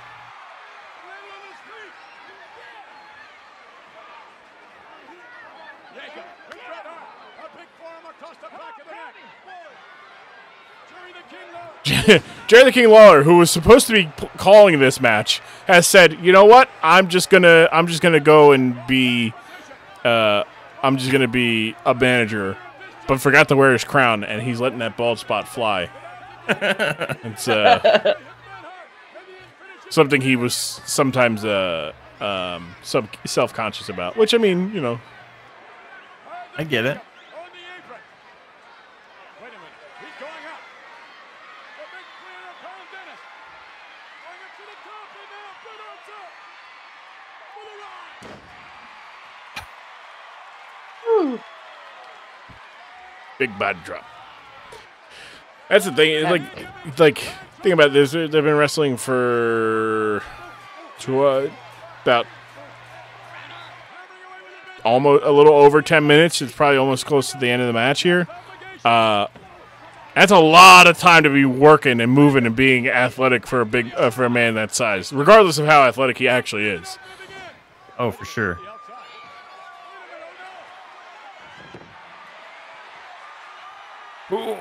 Jerry the King Lawler, who was supposed to be calling this match, has said, "You know what? I'm just gonna go and be, I'm just gonna be a manager," but forgot to wear his crown, and he's letting that bald spot fly. It's something he was sometimes self-conscious about, which, I mean, I get it. Big body drop. That's the thing. It's like think about this. They've been wrestling for about almost a little over 10 minutes. It's probably almost close to the end of the match here. That's a lot of time to be working and moving and being athletic for a man that size, regardless of how athletic he actually is. Oh, for sure. Ooh.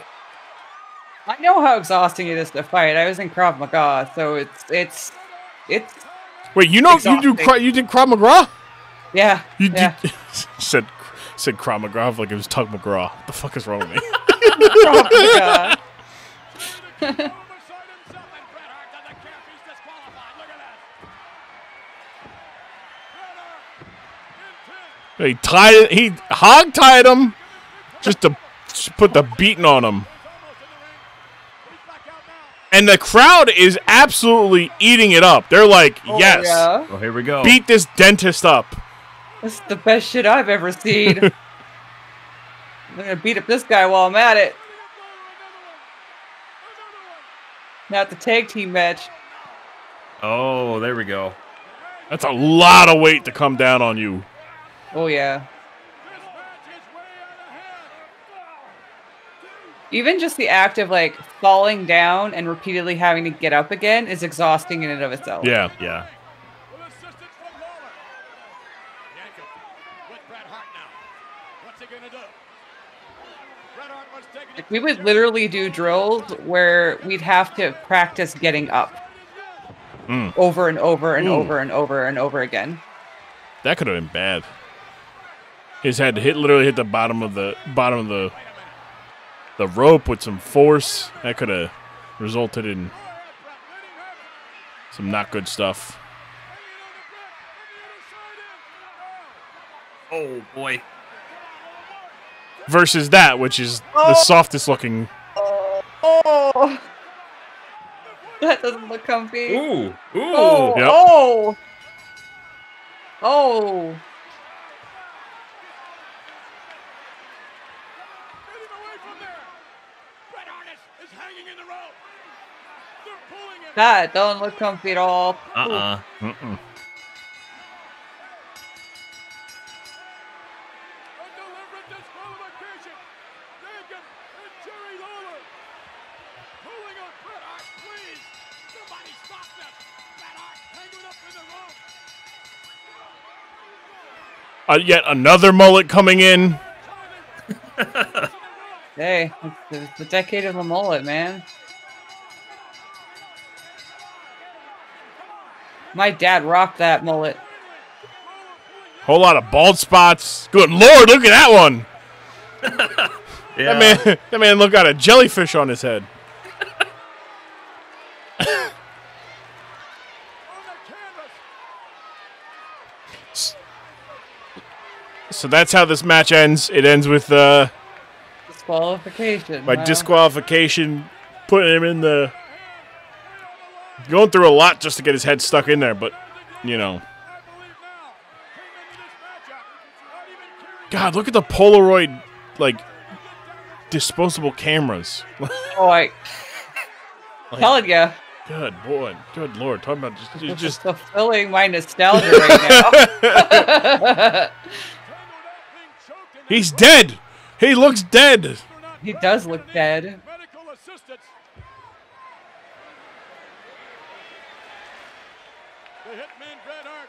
I know how exhausting it is to fight. I was in Krav Maga, so it's. Wait, you know you did Krav Maga? Yeah. You yeah. said Krav Maga like it was Tug McGraw. What the fuck is wrong with me? Krav Maga. He hog-tied him just to put the beating on him. And the crowd is absolutely eating it up. They're like, yes. Yeah. Oh, here we go. Beat this dentist up. This is the best shit I've ever seen. I'm gonna beat up this guy while I'm at it. Not the tag team match. Oh, there we go. That's a lot of weight to come down on you. Oh, yeah. Even just the act of, like, falling down and repeatedly having to get up again is exhausting in and of itself. Yeah. Yeah. Like, we would literally do drills where we'd have to practice getting up. Over and over and over and over and over again. That could have been bad. His head literally hit the bottom of the rope with some force. That could have resulted in some not good stuff. Oh boy. Versus that, which is the softest looking. Oh. That doesn't look comfy. Ooh. Ooh. Oh. Yep. Oh. Oh. That don't look comfy at all. Mm-mm. Yet another mullet coming in. Hey, it's the decade of the mullet, man. My dad rocked that mullet. Whole lot of bald spots. Good Lord, look at that one. Yeah. That man look got a jellyfish on his head. So that's how this match ends. It ends with disqualification. By disqualification, putting him in the going through a lot just to get his head stuck in there, but you know. God, look at the Polaroid like disposable cameras. Oh, telling you. Good boy, good Lord, talking about just fulfilling my nostalgia right now. He's dead. He looks dead. He does look dead.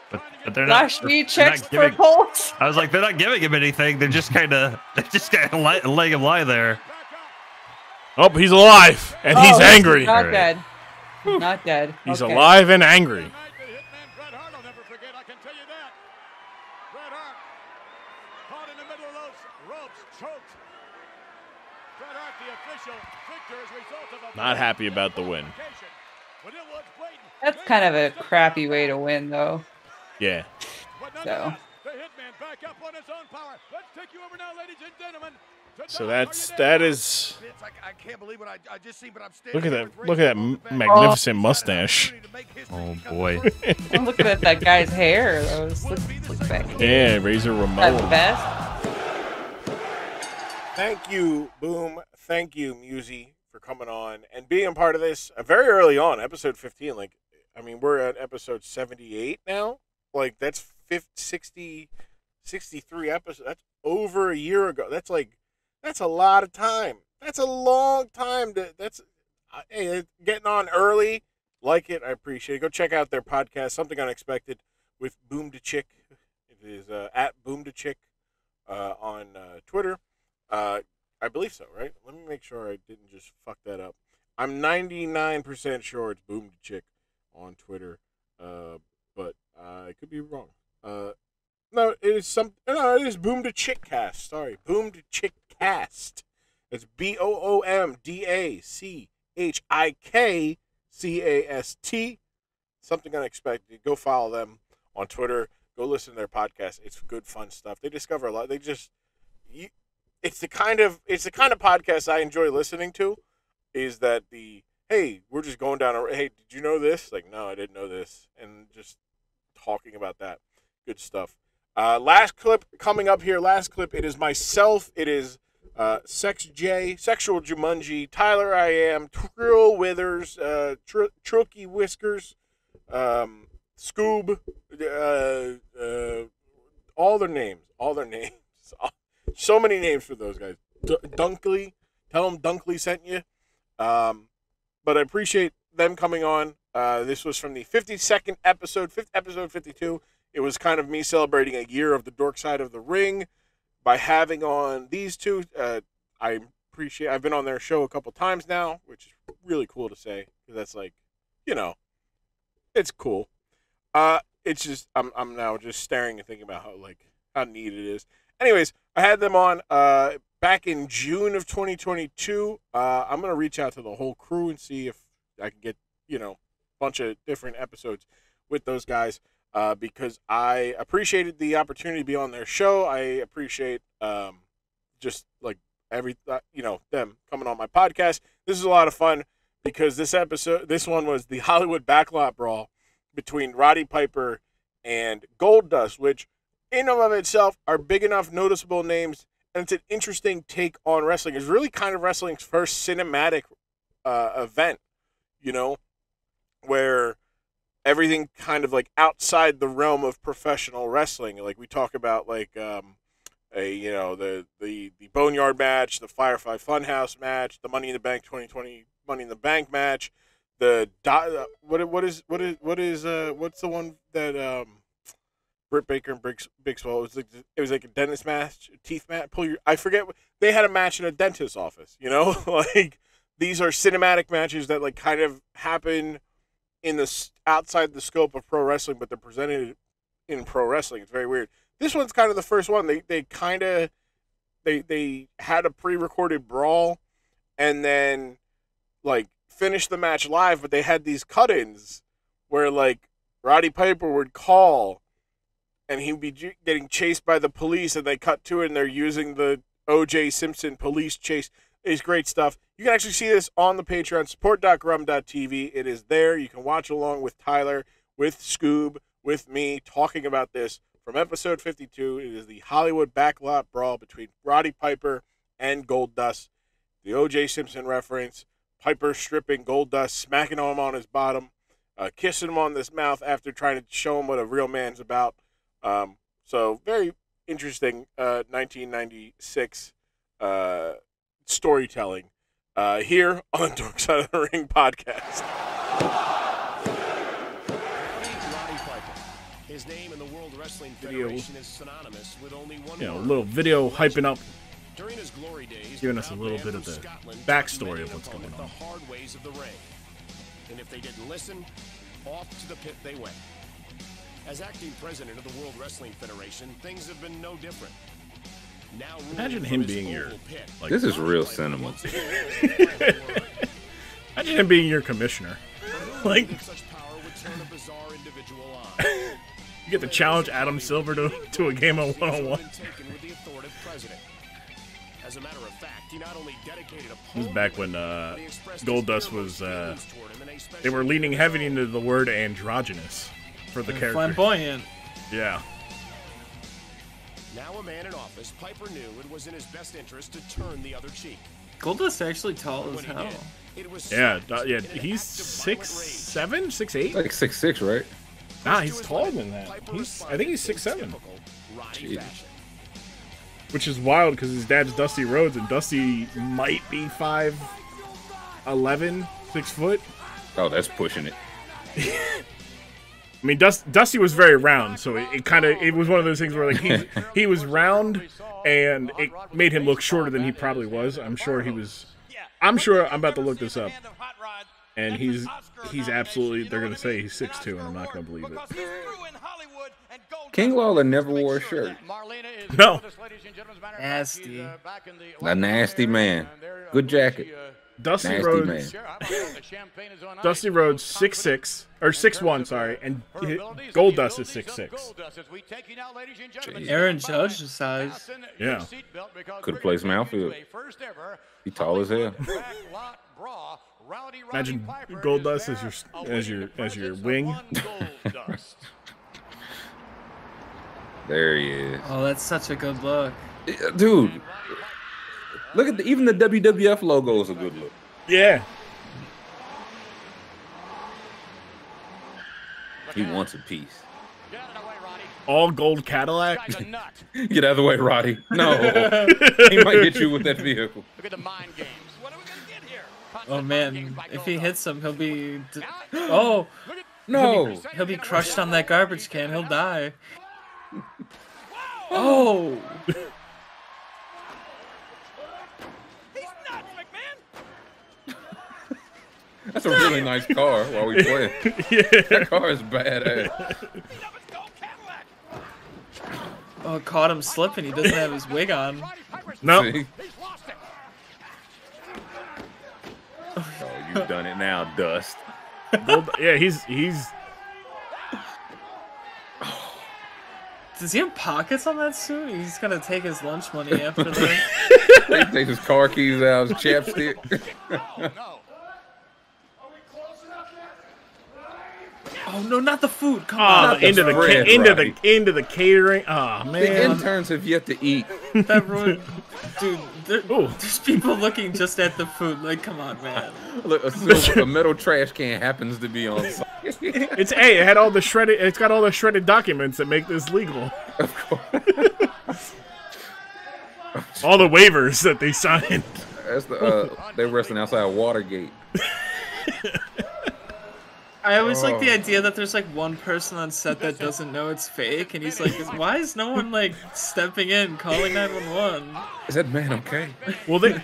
But they're not. Checks for pulse. I was like, they're not giving him anything. They're just kind of letting him lie there. Oh, he's alive and he's angry. He's not dead. He's not dead. He's alive and angry. Not happy about the win. That's kind of a crappy way to win, though. Yeah. So that is. Look at that magnificent mustache. Oh boy. I'm looking at that guy's hair. Look back. Yeah, Razor Ramon. That's best. Thank you, Boom. Thank you, Musy, for coming on and being a part of this very early on, episode 15. Like, I mean, we're at episode 78 now. Like, that's 60 63 episodes. That's over a year ago. That's a lot of time. That's a long time. Hey, getting on early. Like it. I appreciate it. Go check out their podcast, Something Unexpected, with Boom to Chick. It is at Boom to Chick on Twitter. I believe so, right? Let me make sure I didn't just fuck that up. I'm 99% sure it's Boom to Chick on Twitter, but I could be wrong. No, it is Boom to Chick Cast. Sorry, Boom to Chick Cast. It's BOOMDACHIKCAST. Something Unexpected. Go follow them on Twitter. Go listen to their podcast. It's good, fun stuff. They discover a lot. It's the kind of podcast I enjoy listening to. Is that hey, we're just going down hey, did you know this? Like, no, I didn't know this, and just talking about that. Good stuff. Last clip coming up here. Last clip. It is myself. It is SexualJumanji, TylerIAm, Trill Withers, Trookie Whiskers, Scoob, all their names. So many names for those guys. Dunkley. Tell them Dunkley sent you. But I appreciate them coming on. This was from the 52nd episode, episode 52. It was kind of me celebrating a year of the Dork Side of the Ring by having on these two. I appreciate. I've been on their show a couple times now, which is really cool to say, because that's like, it's cool. It's just I'm now just staring and thinking about how neat it is. Anyways, I had them on back in June of 2022. I'm gonna reach out to the whole crew and see if I can get a bunch of different episodes with those guys, because I appreciated the opportunity to be on their show. I appreciate just like them coming on my podcast. This is a lot of fun because this one was the Hollywood Backlot Brawl between Roddy Piper and Goldust, which in and of itself are big enough, noticeable names, and it's an interesting take on wrestling. It's really kind of wrestling's first cinematic event, where everything kind of like outside the realm of professional wrestling. Like we talk about the Boneyard match, the Firefly Funhouse match, the Money in the Bank 2020 Money in the Bank match, what's the one that Britt Baker and Big Swole, it was like a dentist match, teeth match. I forget. They had a match in a dentist's office. Like these are cinematic matches that like kind of happen in the outside the scope of pro wrestling, but they're presented in pro wrestling. It's very weird. This one's kind of the first one. They had a pre-recorded brawl, and then like finished the match live, but they had these cut-ins where like Roddy Piper would call, and he'd be getting chased by the police, and they cut to it, and they're using the O.J. Simpson police chase. It's great stuff. You can actually see this on the Patreon, support.grumm.tv. It is there. You can watch along with Tyler, with Scoob, with me, talking about this from episode 52. It is the Hollywood Backlot Brawl between Roddy Piper and Goldust. The O.J. Simpson reference, Piper stripping Goldust, smacking him on his bottom, kissing him on his mouth after trying to show him what a real man's about. So very interesting 1996 storytelling here on Dork Side of the Ring podcast. His name in the World Wrestling Federation is synonymous with only one a little video hyping up, during his glory days, giving us a little bit of the backstory of what's going on. The hard ways of the ring. And if they didn't listen, off to the pit they went. As acting president of the World Wrestling Federation, things have been no different. Now, imagine him being your like, this is real cinema. Imagine him being your commissioner. Like you get to challenge Adam Silver to a game of one-on-one. As a matter of fact, he not only dedicated a this is back when Goldust was they were leaning heavy into the word androgynous for the character. Flamboyant. Yeah. Now a man in office, Piper knew it was in his best interest to turn the other cheek. Goldust actually tall as hell. Yeah, he's 6'7", 6'8", like 6'6", right? Nah, he's taller than that. I think he's 6'7". Which is wild because his dad's Dusty Rhodes, and Dusty might be 5'11", 6 foot. Oh, that's pushing it. I mean, Dusty was very round, so it was one of those things where like he was round, and it made him look shorter than he probably was. I'm sure I'm about to look this up, and he's absolutely. They're gonna say he's 6'2", and I'm not gonna believe it. King Lawler never wore a shirt. No. Nasty. A nasty man. Good jacket. Dusty nasty Rhodes. Man. Dusty Rhodes 6'6", or 6'1", sorry, and Goldust is 6'6". Aaron Judge size. Yeah. Could have played some outfield. He tall as hell. Imagine Goldust as your wing. There he is. Oh, that's such a good look. Dude, look at even the WWF logo is a good look. Yeah. He wants a piece. All gold Cadillac. Get out of the way, Roddy. No. He might hit you with that vehicle. Look at the mind games. What are we going to get here? Oh, man. If he hits him, he'll be... Oh! No! He'll be crushed on that garbage can. He'll die. Oh! That's a really nice car while we play. Yeah. That car is badass. Oh, caught him slipping. He doesn't have his wig on. No. Oh, you've done it now, Dust. Yeah, he's. Does he have pockets on that suit? He's gonna take his lunch money after this. He takes his car keys out, his chapstick. Oh no, not the food! Come on, on! into the catering. Oh man, the interns have yet to eat. That ruined, dude. There's people looking just at the food. Like, come on, man. Look, a metal trash can happens to be on site. It had all the shredded. It's got all the shredded documents that make this legal. Of course. All the waivers that they signed. That's they're wrestling outside Watergate. I always like the idea that there's like one person on set that doesn't know it's fake, and he's like, "Why is no one like stepping in, calling 911?" Is that man okay? Well, one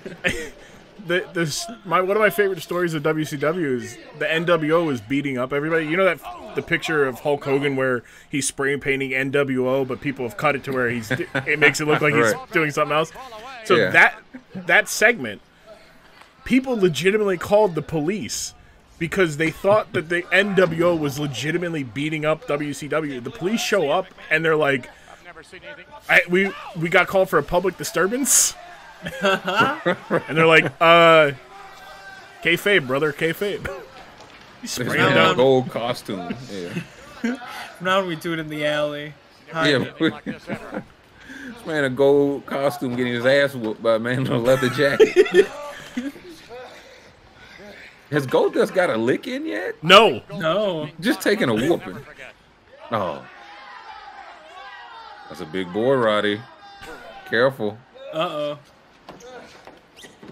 of my favorite stories of WCW is the NWO is beating up everybody. You know that the picture of Hulk Hogan where he's spray painting NWO, but people have cut it to where it makes it look like he's doing something else. So that segment, people legitimately called the police. Because they thought that the NWO was legitimately beating up WCW. The police show up and they're like, we got called for a public disturbance. And they're like, kayfabe, brother, kayfabe. He's spraying down a gold costume. Yeah. Now we do it in the alley. Yeah. This man a gold costume getting his ass whooped by a man in a leather jacket. Has Goldust got a lick in yet? No. No. Just taking a whooping. Oh. That's a big boy, Roddy. Careful. Uh-oh.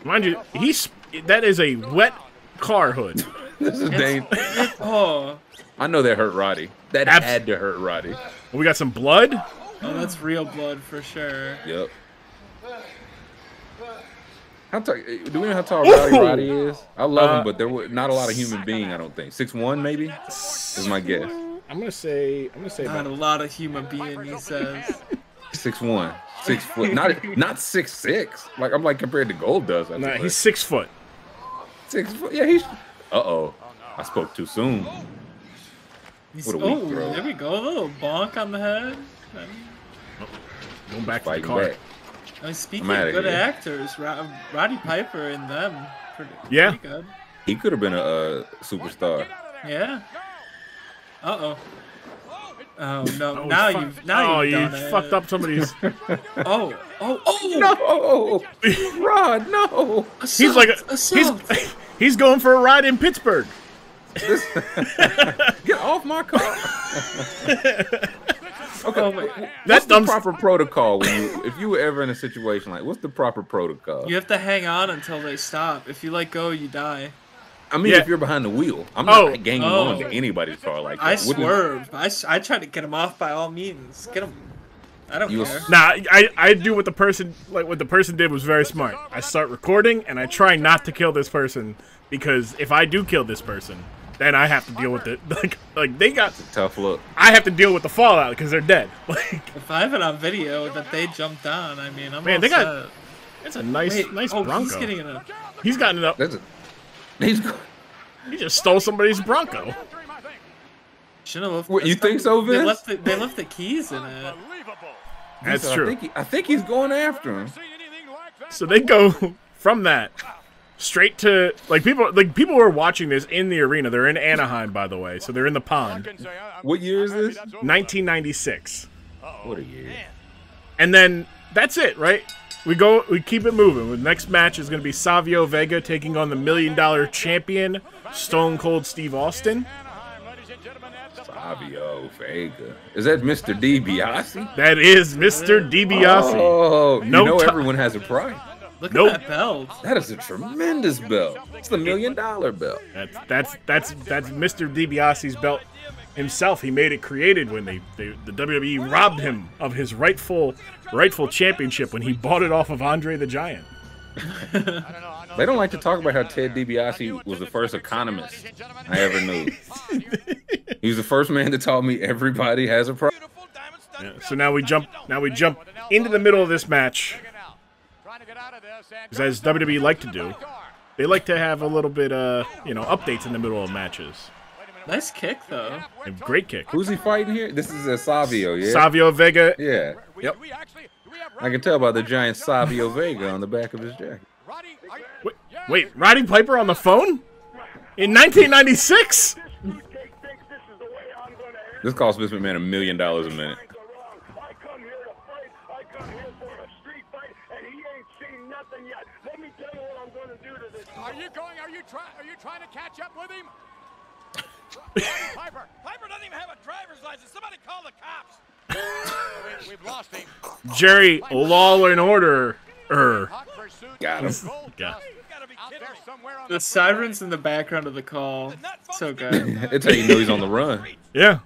Mind you, that is a wet car hood. This is dangerous. Oh. I know that hurt Roddy. That had to hurt Roddy. We got some blood. Oh, that's real blood for sure. Yep. Do we know how tall Roddy is? I love him, but there were not a lot of human being. I don't think 6'1" maybe is my guess. I'm gonna say not a lot of human being. He says 6'1", 6 foot, not 6'6". Like I'm like compared to Goldust. Nah, he's 6 foot. 6 foot. Yeah, he's. I spoke too soon. What a weak throw. There we go. A little bonk on the head. Going back to the car. I mean, speaking of good actors, Roddy Piper and them, pretty good. He could have been a superstar. Yeah. Oh no! Now you've done it. Fucked up somebody's. Oh no! Rod, no! He's going for a ride in Pittsburgh. Get off my car. Okay, Oh, what's the proper protocol when if you were ever in a situation like? What's the proper protocol? You have to hang on until they stop. If you let go, you die. I mean, if you're behind the wheel, I'm not ganging on to anybody's car like that. I swerved. I tried to get him off by all means. Get him. I don't care. Nah, I do what the person did was very smart. I start recording and I try not to kill this person because if I do kill this person, then I have to deal with it. Like they got tough look. I have to deal with the fallout because they're dead. If I have it on video that they jumped on, I mean, I'm Man, all they set. got. It's a nice Bronco. He's getting it up. He's gotten it up. He just stole somebody's Bronco. Shouldn't have. What, you think so, Vince? They left the keys in it. That's true. I think he's going after him. So they go from that straight to people who are watching this in the arena. They're in Anaheim, by the way, so they're in the pond. What year is this? 1996. What a year! And then that's it, right? We keep it moving. The next match is going to be Savio Vega taking on the $1 Million champion, Stone Cold Steve Austin. Savio Vega. Is that Mr. DiBiase? That is Mr. DiBiase. Oh, you know everyone has a price. Look at that belt. That is a tremendous belt. It's the $1 Million belt. That's Mr. DiBiase's belt himself. He made it created when the WWE robbed him of his rightful championship when he bought it off of Andre the Giant. They don't like to talk about how Ted DiBiase was the first economist I ever knew. He was the first man that taught me everybody has a price. Yeah, so now we jump into the middle of this match. As WWE like to do, they like to have a little bit updates in the middle of matches. Nice kick though. A great kick. Who's he fighting here? This is Savio, yeah? Savio Vega. Yeah. Yep. I can tell by the giant Savio Vega on the back of his jacket. Wait, Roddy Piper on the phone? In 1996? This cost Vince McMahon $1 million a minute. Are you trying to catch up with him? Piper doesn't even have a driver's license. Somebody call the cops. We've lost him. Jerry, Law and Order. Got him. Yeah. The sirens in the background of the call. So good. It's how you know he's on the run. Yeah.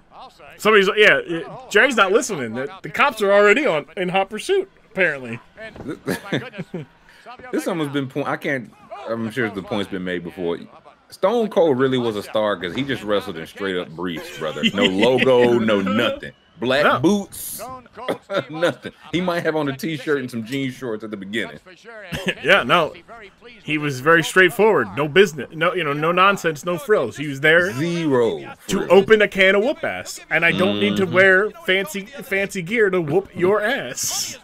Jerry's not listening. The cops are already in hot pursuit, apparently. This almost been I'm sure the point's been made before. Stone Cold really was a star because he just wrestled in straight up briefs, brother. No logo, no nothing. Black boots, nothing. He might have on a t-shirt and some jean shorts at the beginning. Yeah, no. He was very straightforward. No business. No nonsense, no frills. He was there to open a can of whoop ass. And I don't need to wear fancy gear to whoop your ass.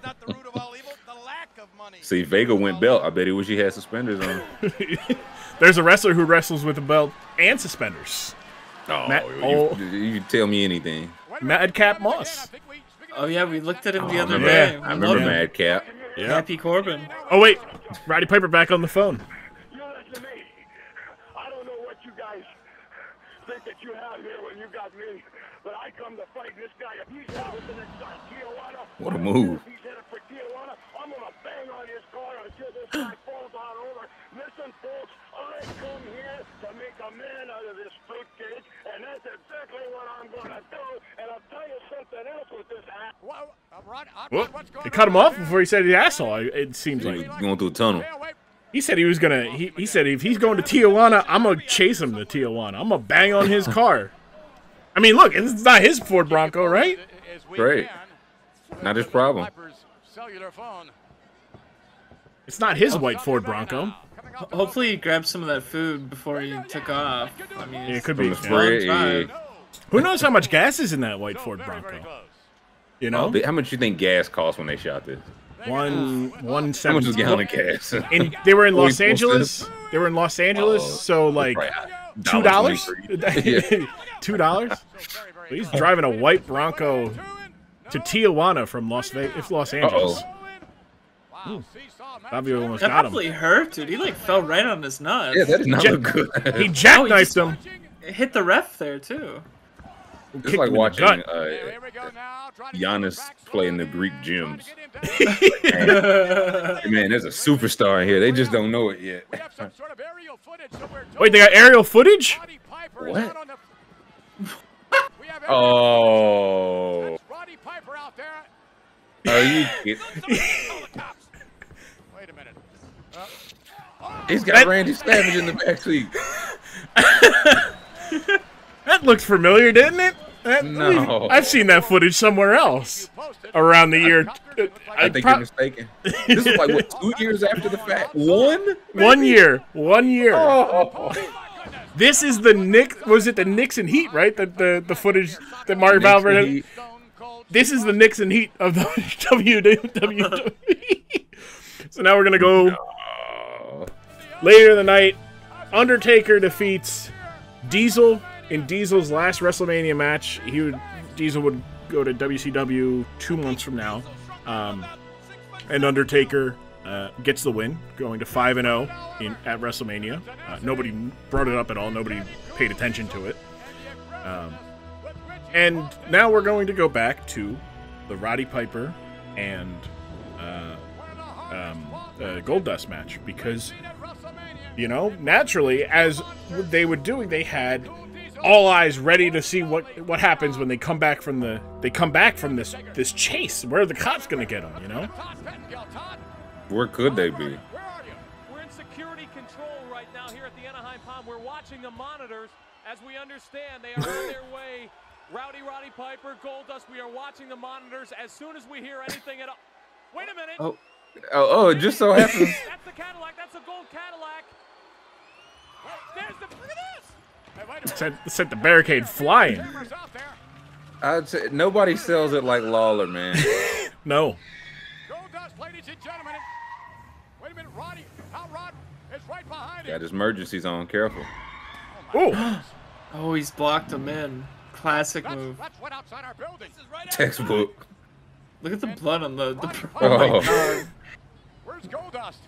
See, Vega went belt. I bet he wish he had suspenders on. There's a wrestler who wrestles with a belt and suspenders. You tell me anything. Madcap Moss. Oh yeah, we looked at him the other day. I remember Madcap. Yeah. Happy Corbin. Oh wait, Roddy Piper back on the phone. I don't know what you guys think that you have here when you got me, but I come to fight this guy. If he's headed with the next guy, Tijuana. What a move. If he's headed for Tijuana, I'm gonna bang on his car until this guy falls on over. Listen, folks, I come here to make a man out of this fruitcake, and that's exactly what I'm gonna do. And I'll tell you something else with this ass. Well, they cut him off before he said the asshole. It seems like going through a tunnel. He said he was gonna. He said if he's going to Tijuana, I'm gonna chase him to Tijuana. I'm gonna bang on his car. I mean, look, it's not his Ford Bronco, right? Great. Not his problem. It's not his white Ford Bronco. Hopefully he grabbed some of that food before he took off. I mean, it could be. Yeah. Who knows how much gas is in that white Ford Bronco? You know? How much you think gas cost when they shot this? $1.70. How much was a gallon of gas? They were in Los Angeles. They were in Los Angeles, so like $2. $2. He's driving a white Bronco to Tijuana from Los Angeles. Fabio almost got him. That probably hurt, dude. He like fell right on his nuts. Yeah, that did not look good. He jackknifed him. hit the ref there too. It's like watching Giannis play in the Greek gyms. Man, there's a superstar in here. They just don't know it yet. Wait, they got aerial footage? What? Oh. Are you kidding? Wait a minute. He's got Randy Savage in the backseat. That looked familiar, didn't it? No. I've seen that footage somewhere else around the year. I think you're mistaken. This is like, what, 2 years after the fact? One? 1 year. 1 year. Oh. This is the was it the Knicks and Heat, right? The footage that Mario Valverde. This is the Knicks and Heat of the WWE. So now we're gonna go later in the night. Undertaker defeats Diesel in Diesel's last WrestleMania match. Diesel would go to WCW 2 months from now, and Undertaker gets the win, going to 5-0 at WrestleMania. Nobody brought it up at all. Nobody paid attention to it. And now we're going to go back to the Roddy Piper and Goldust match because, you know, naturally, as they were doing, they had all eyes ready to see what happens when they come back from this chase. Where are the cops going to get them? You know. Where could they be? We're in security control right now here at the Anaheim Palm. We're watching the monitors. As we understand, they are on their way. Roddy Piper, Goldust, we are watching the monitors. As soon as we hear anything at all. Wait a minute. Oh, it just so happens. That's the Cadillac. That's a gold Cadillac. There's the. Look at this. Set the barricade flying. I'd say nobody sells it like Lawler, man. No. Ladies and gentlemen. Wait a minute, Roddy. Hot Rod is right behind him. Got his emergencies on. Careful. Oh, he's blocked him in. Classic move. That's what outside our building. Textbook. Look at the blood on the Oh my God. Where's Goldust?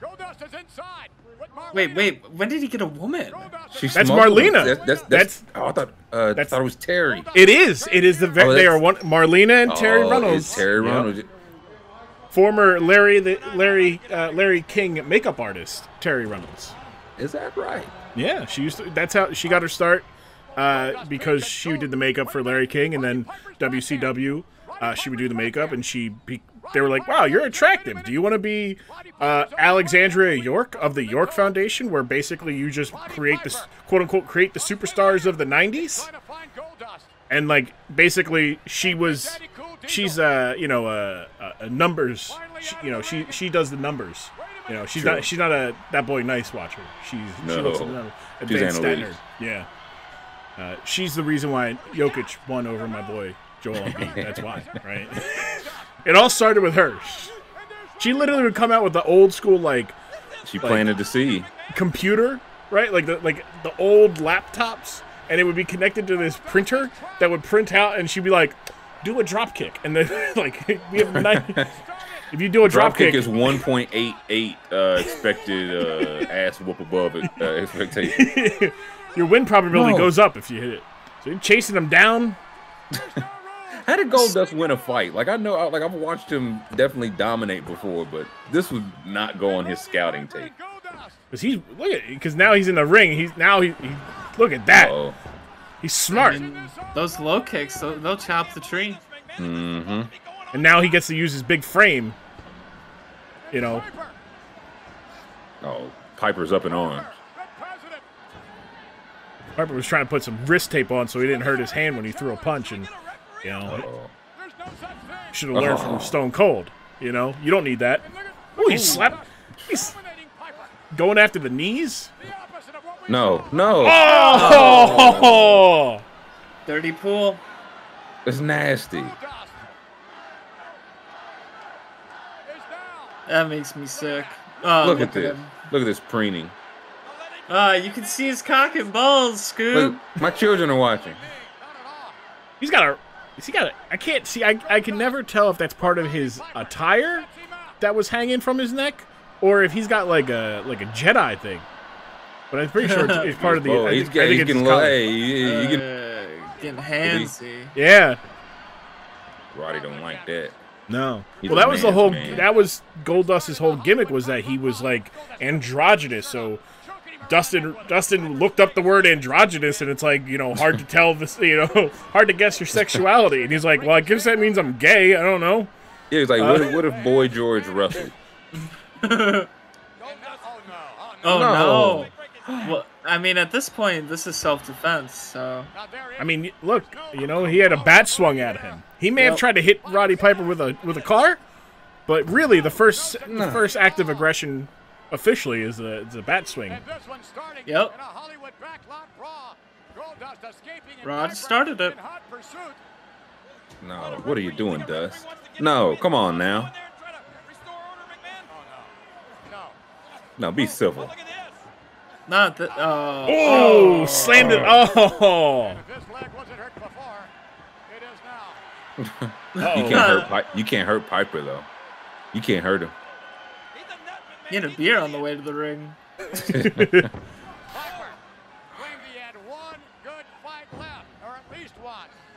Goldust is inside. Wait. When did he get a woman? That's Marlena. That's I thought it was Terry. It is. They are one. Marlena and Terry Reynolds. It's Terry Reynolds. Yep. Former Larry King makeup artist Terry Reynolds. Is that right? Yeah, she used to. That's how she got her start. Because she did the makeup for Larry King, and then WCW, she would do the makeup, and they were like, "Wow, you're attractive. Do you want to be Alexandria York of the York Foundation, where basically you just create this quote unquote create the superstars of the '90s?" And like basically, she's a numbers. She does the numbers. You know, she's not a that boy nice watcher. She looks at the advanced stat nerd. Yeah. She's the reason why Jokic won over my boy Joel Embiid. That's why, right? It all started with her. She literally would come out with the old school she planted the seed computer, right? Like the old laptops, and it would be connected to this printer that would print out, and she'd be like, "Do a drop kick," and then we have if you do a drop kick is 1.88 expected ass whoop above expectation. Your win probability goes up if you hit it. So you're chasing him down. How did Goldust win a fight? Like I know, I've watched him definitely dominate before, but this would not go on his scouting tape. Because now he's in the ring. He look at that. Uh-oh. He's smart. Those low kicks, they'll chop the tree. Mm-hmm. And now he gets to use his big frame. You know. Oh, Piper's up in arms. Piper was trying to put some wrist tape on so he didn't hurt his hand when he threw a punch, and you know, should have learned from Stone Cold. You know, you don't need that. Oh, he slapped. He's going after the knees. No. Oh! Dirty pool. It's nasty. That makes me sick. Oh, look at this. Look at this preening. You can see his cock and balls, Scoop. Look, my children are watching. I can't see. I can never tell if that's part of his attire that was hanging from his neck, or if he's got like a Jedi thing. but I'm pretty sure it's part of the. Oh, I think it's getting collar. Getting handsy. Yeah. Roddy don't like that. No. He's Well, a that was the man's whole. man. That was Goldust's whole gimmick, was that he was like androgynous. So Dustin looked up the word androgynous, and it's like, hard to tell this, hard to guess your sexuality. And he's like, well, I guess that means I'm gay. I don't know. Yeah, he's like, what if Boy George wrestled? Oh no. Well, I mean, at this point, this is self-defense. So. I mean, look, he had a bat swung at him. He may have tried to hit Roddy Piper with a car, but really, the first act of aggression officially is a bat swing. Yep. Rod started it. No, what are you doing, Dust? No, come on now. No, be civil. Not that. Oh, slammed it. Oh. You can't hurt Piper though. You can't hurt him. He had a beer on the way to the ring.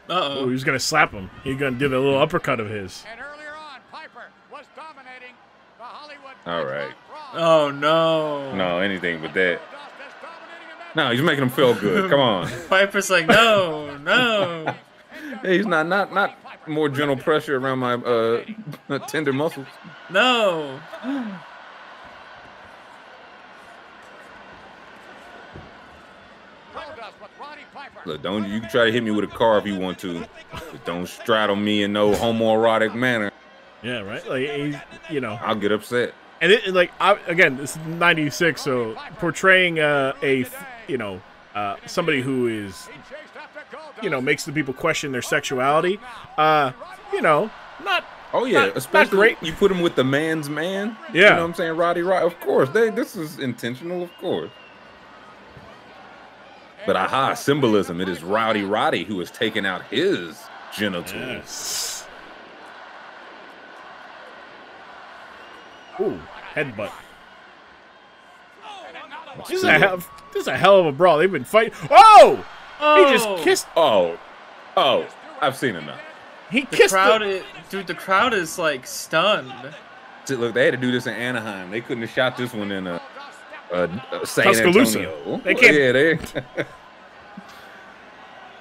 Uh-oh. He was going to slap him. He was going to do the little uppercut of his. All right. Oh, no. No, anything but that. No, he's making him feel good. Come on. Piper's like, no, no. Hey, he's not more gentle pressure around my tender muscles. No. Look, you can try to hit me with a car if you want to, but don't straddle me in no homoerotic manner. Yeah, right. Like, I'll get upset. And again, this is '96, so portraying somebody who is, makes the people question their sexuality, not. Oh yeah, especially not great. You put him with the man's man. Yeah, you know what I'm saying, Roddy. Of course, this is intentional, of course. But aha, symbolism. It is Roddy who is taking out his genitals. Yes. Ooh, headbutt. This is a hell of a brawl. They've been fighting. Oh! He just kissed. Oh, I've seen enough. He kissed Dude, the crowd is like stunned. Look, they had to do this in Anaheim. They couldn't have shot this one in San Tuscaloosa. Antonio. They can't. Yeah, they.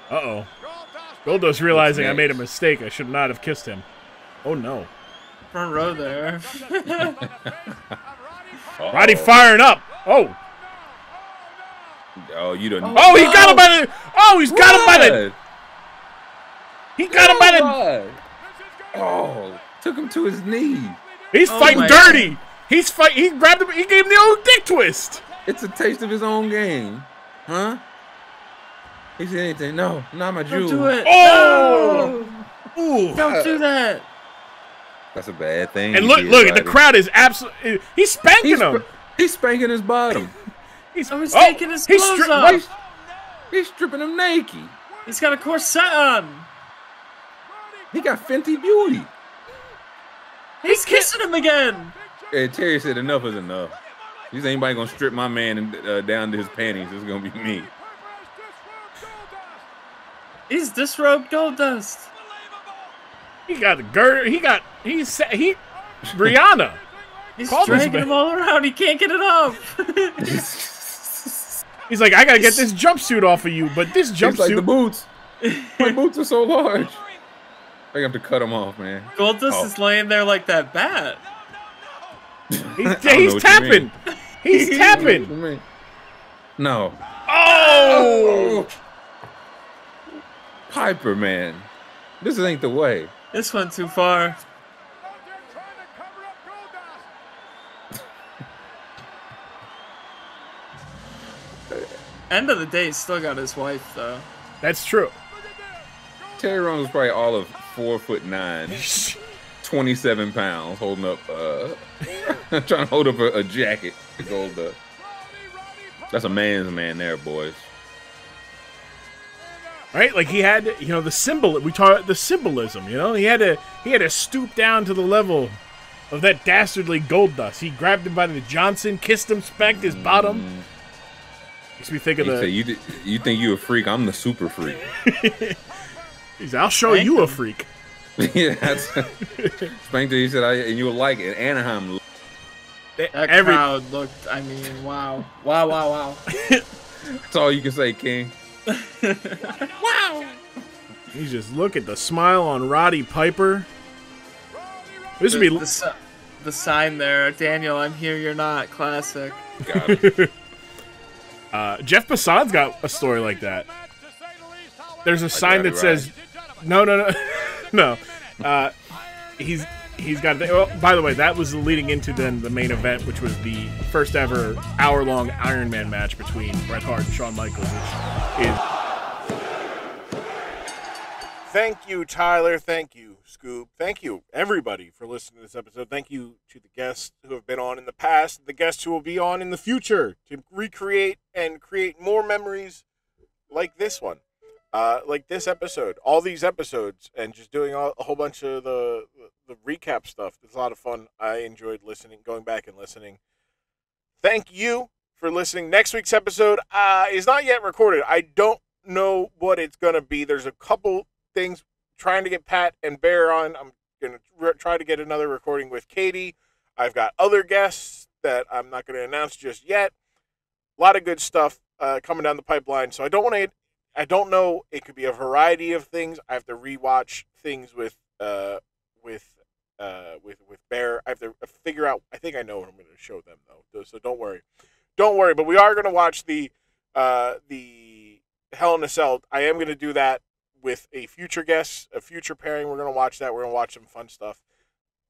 Uh-oh. Goldust realizing I made a mistake. I should not have kissed him. Oh, no. Front row there. Roddy firing up. Oh. Oh, you don't. Oh, he got him by the. Oh, he's got him by the. He got him by the. Oh, took him to his knee. He's fighting dirty. He's fighting. He grabbed him. He gave him the old dick twist. It's a taste of his own game, huh? He said anything? No, not my jewel. Don't do it. Oh, no. Ooh. Don't do that. That's a bad thing. And look, the crowd is absolutely. He's spanking him. He's spanking his bottom. He's taking his clothes off. He's stripping him naked. He's got a corset on. He got Fenty Beauty. He's kissing him again. Hey, Terry said enough is enough. Is anybody gonna strip my man down to his panties? It's gonna be me. He's disrobed Goldust. He got the girder. He's Brianna. He's dragging him all around. He can't get it off. He's like, I gotta get this jumpsuit off of you, but this jumpsuit. Like the boots. My boots are so large. I have to cut them off, man. Goldust is laying there like that bat. He's tapping. He's tapping. No. Oh! Piper, man. This ain't the way. This went too far. End of the day, he's still got his wife, though. That's true. Terry Rowan was probably all of 4'9", 27 pounds, holding up, trying to hold up a jacket. Goldust. That's a man's man there, boys. Right, like he had, the symbol. We talk the symbolism. He had to stoop down to the level of that dastardly Goldust. He grabbed him by the Johnson, kissed him, spanked his bottom. Makes me think of the. You think you a freak? I'm the super freak. I'll show you a freak. Yeah, that's. Spanked he said, and you'll like it. Anaheim. That crowd looked. I mean, wow. That's all you can say, King. Wow. You just look at the smile on Roddy Piper. This would be the sign there, Daniel. I'm here. You're not. Classic. Got it. Jeff Passan's got a story like that. There's a sign that says, "No." He's got. Well, by the way, that was leading into then the main event, which was the first ever hour-long Iron Man match between Bret Hart and Shawn Michaels. Which is. Thank you, Tyler. Thank you, Scoop. Thank you, everybody, for listening to this episode. Thank you to the guests who have been on in the past, the guests who will be on in the future to recreate and create more memories like this one, like this episode, all these episodes, and just doing a whole bunch of the recap stuff. It's a lot of fun. I enjoyed listening, going back and listening. Thank you for listening. Next week's episode is not yet recorded. I don't know what it's going to be. There's a couple things trying to get Pat and Bear on. I'm going to try to get another recording with Katie. I've got other guests that I'm not going to announce just yet. A lot of good stuff coming down the pipeline. So I don't know. It could be a variety of things. I have to rewatch things with Bear. I have to figure out. I think I know what I'm going to show them though. So don't worry. But we are going to watch the Hell in a Cell. I am going to do that with a future guest, a future pairing. We're going to watch that. We're going to watch some fun stuff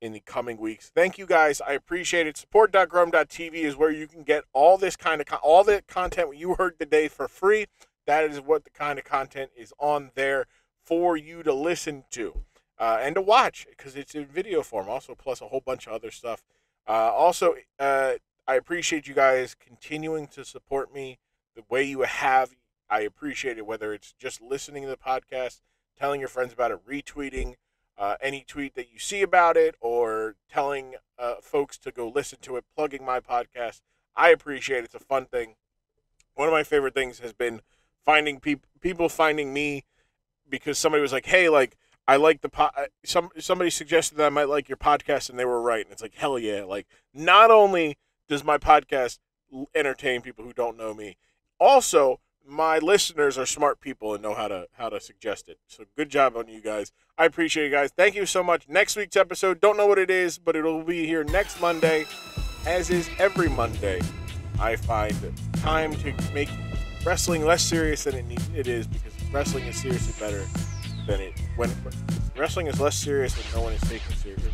in the coming weeks. Thank you guys. I appreciate it. Support.grumm.tv is where you can get all this kind of all the content you heard today for free. That is what the kind of content is on there for you to listen to and to watch, because it's in video form also, plus a whole bunch of other stuff. Also, I appreciate you guys continuing to support me the way you have. I appreciate it, whether it's just listening to the podcast, telling your friends about it, retweeting any tweet that you see about it, or telling folks to go listen to it, plugging my podcast. I appreciate it. It's a fun thing. One of my favorite things has been finding people finding me because somebody was like, hey, like, I like the somebody suggested that I might like your podcast, and they were right. And it's like, hell yeah. Like, not only does my podcast entertain people who don't know me, also my listeners are smart people and know how to suggest it. So good job on you guys. I appreciate you guys. Thank you so much. Next week's episode, don't know what it is, but it'll be here next Monday, as is every Monday. I find time to make wrestling less serious than it is, because wrestling is seriously better than it when wrestling is less serious when no one is taking it seriously.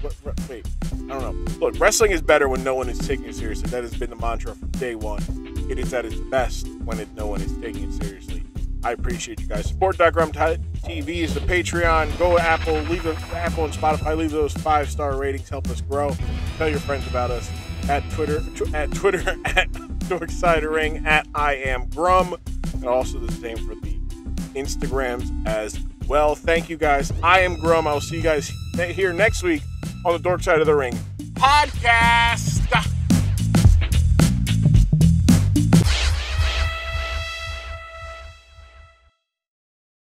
Wait, I don't know. Look, wrestling is better when no one is taking it seriously. That has been the mantra from day one. It is at its best when no one is taking it seriously. I appreciate you guys. Support.grumm.tv is the Patreon. Go to Apple, leave Apple and Spotify, leave those 5-star ratings, help us grow. Tell your friends about us at Twitter at Dork Side Ring, at I Am Grumm, and also the same for the Instagrams as well. Thank you guys. I am Grumm. I'll see you guys here next week on the Dork Side of the Ring podcast.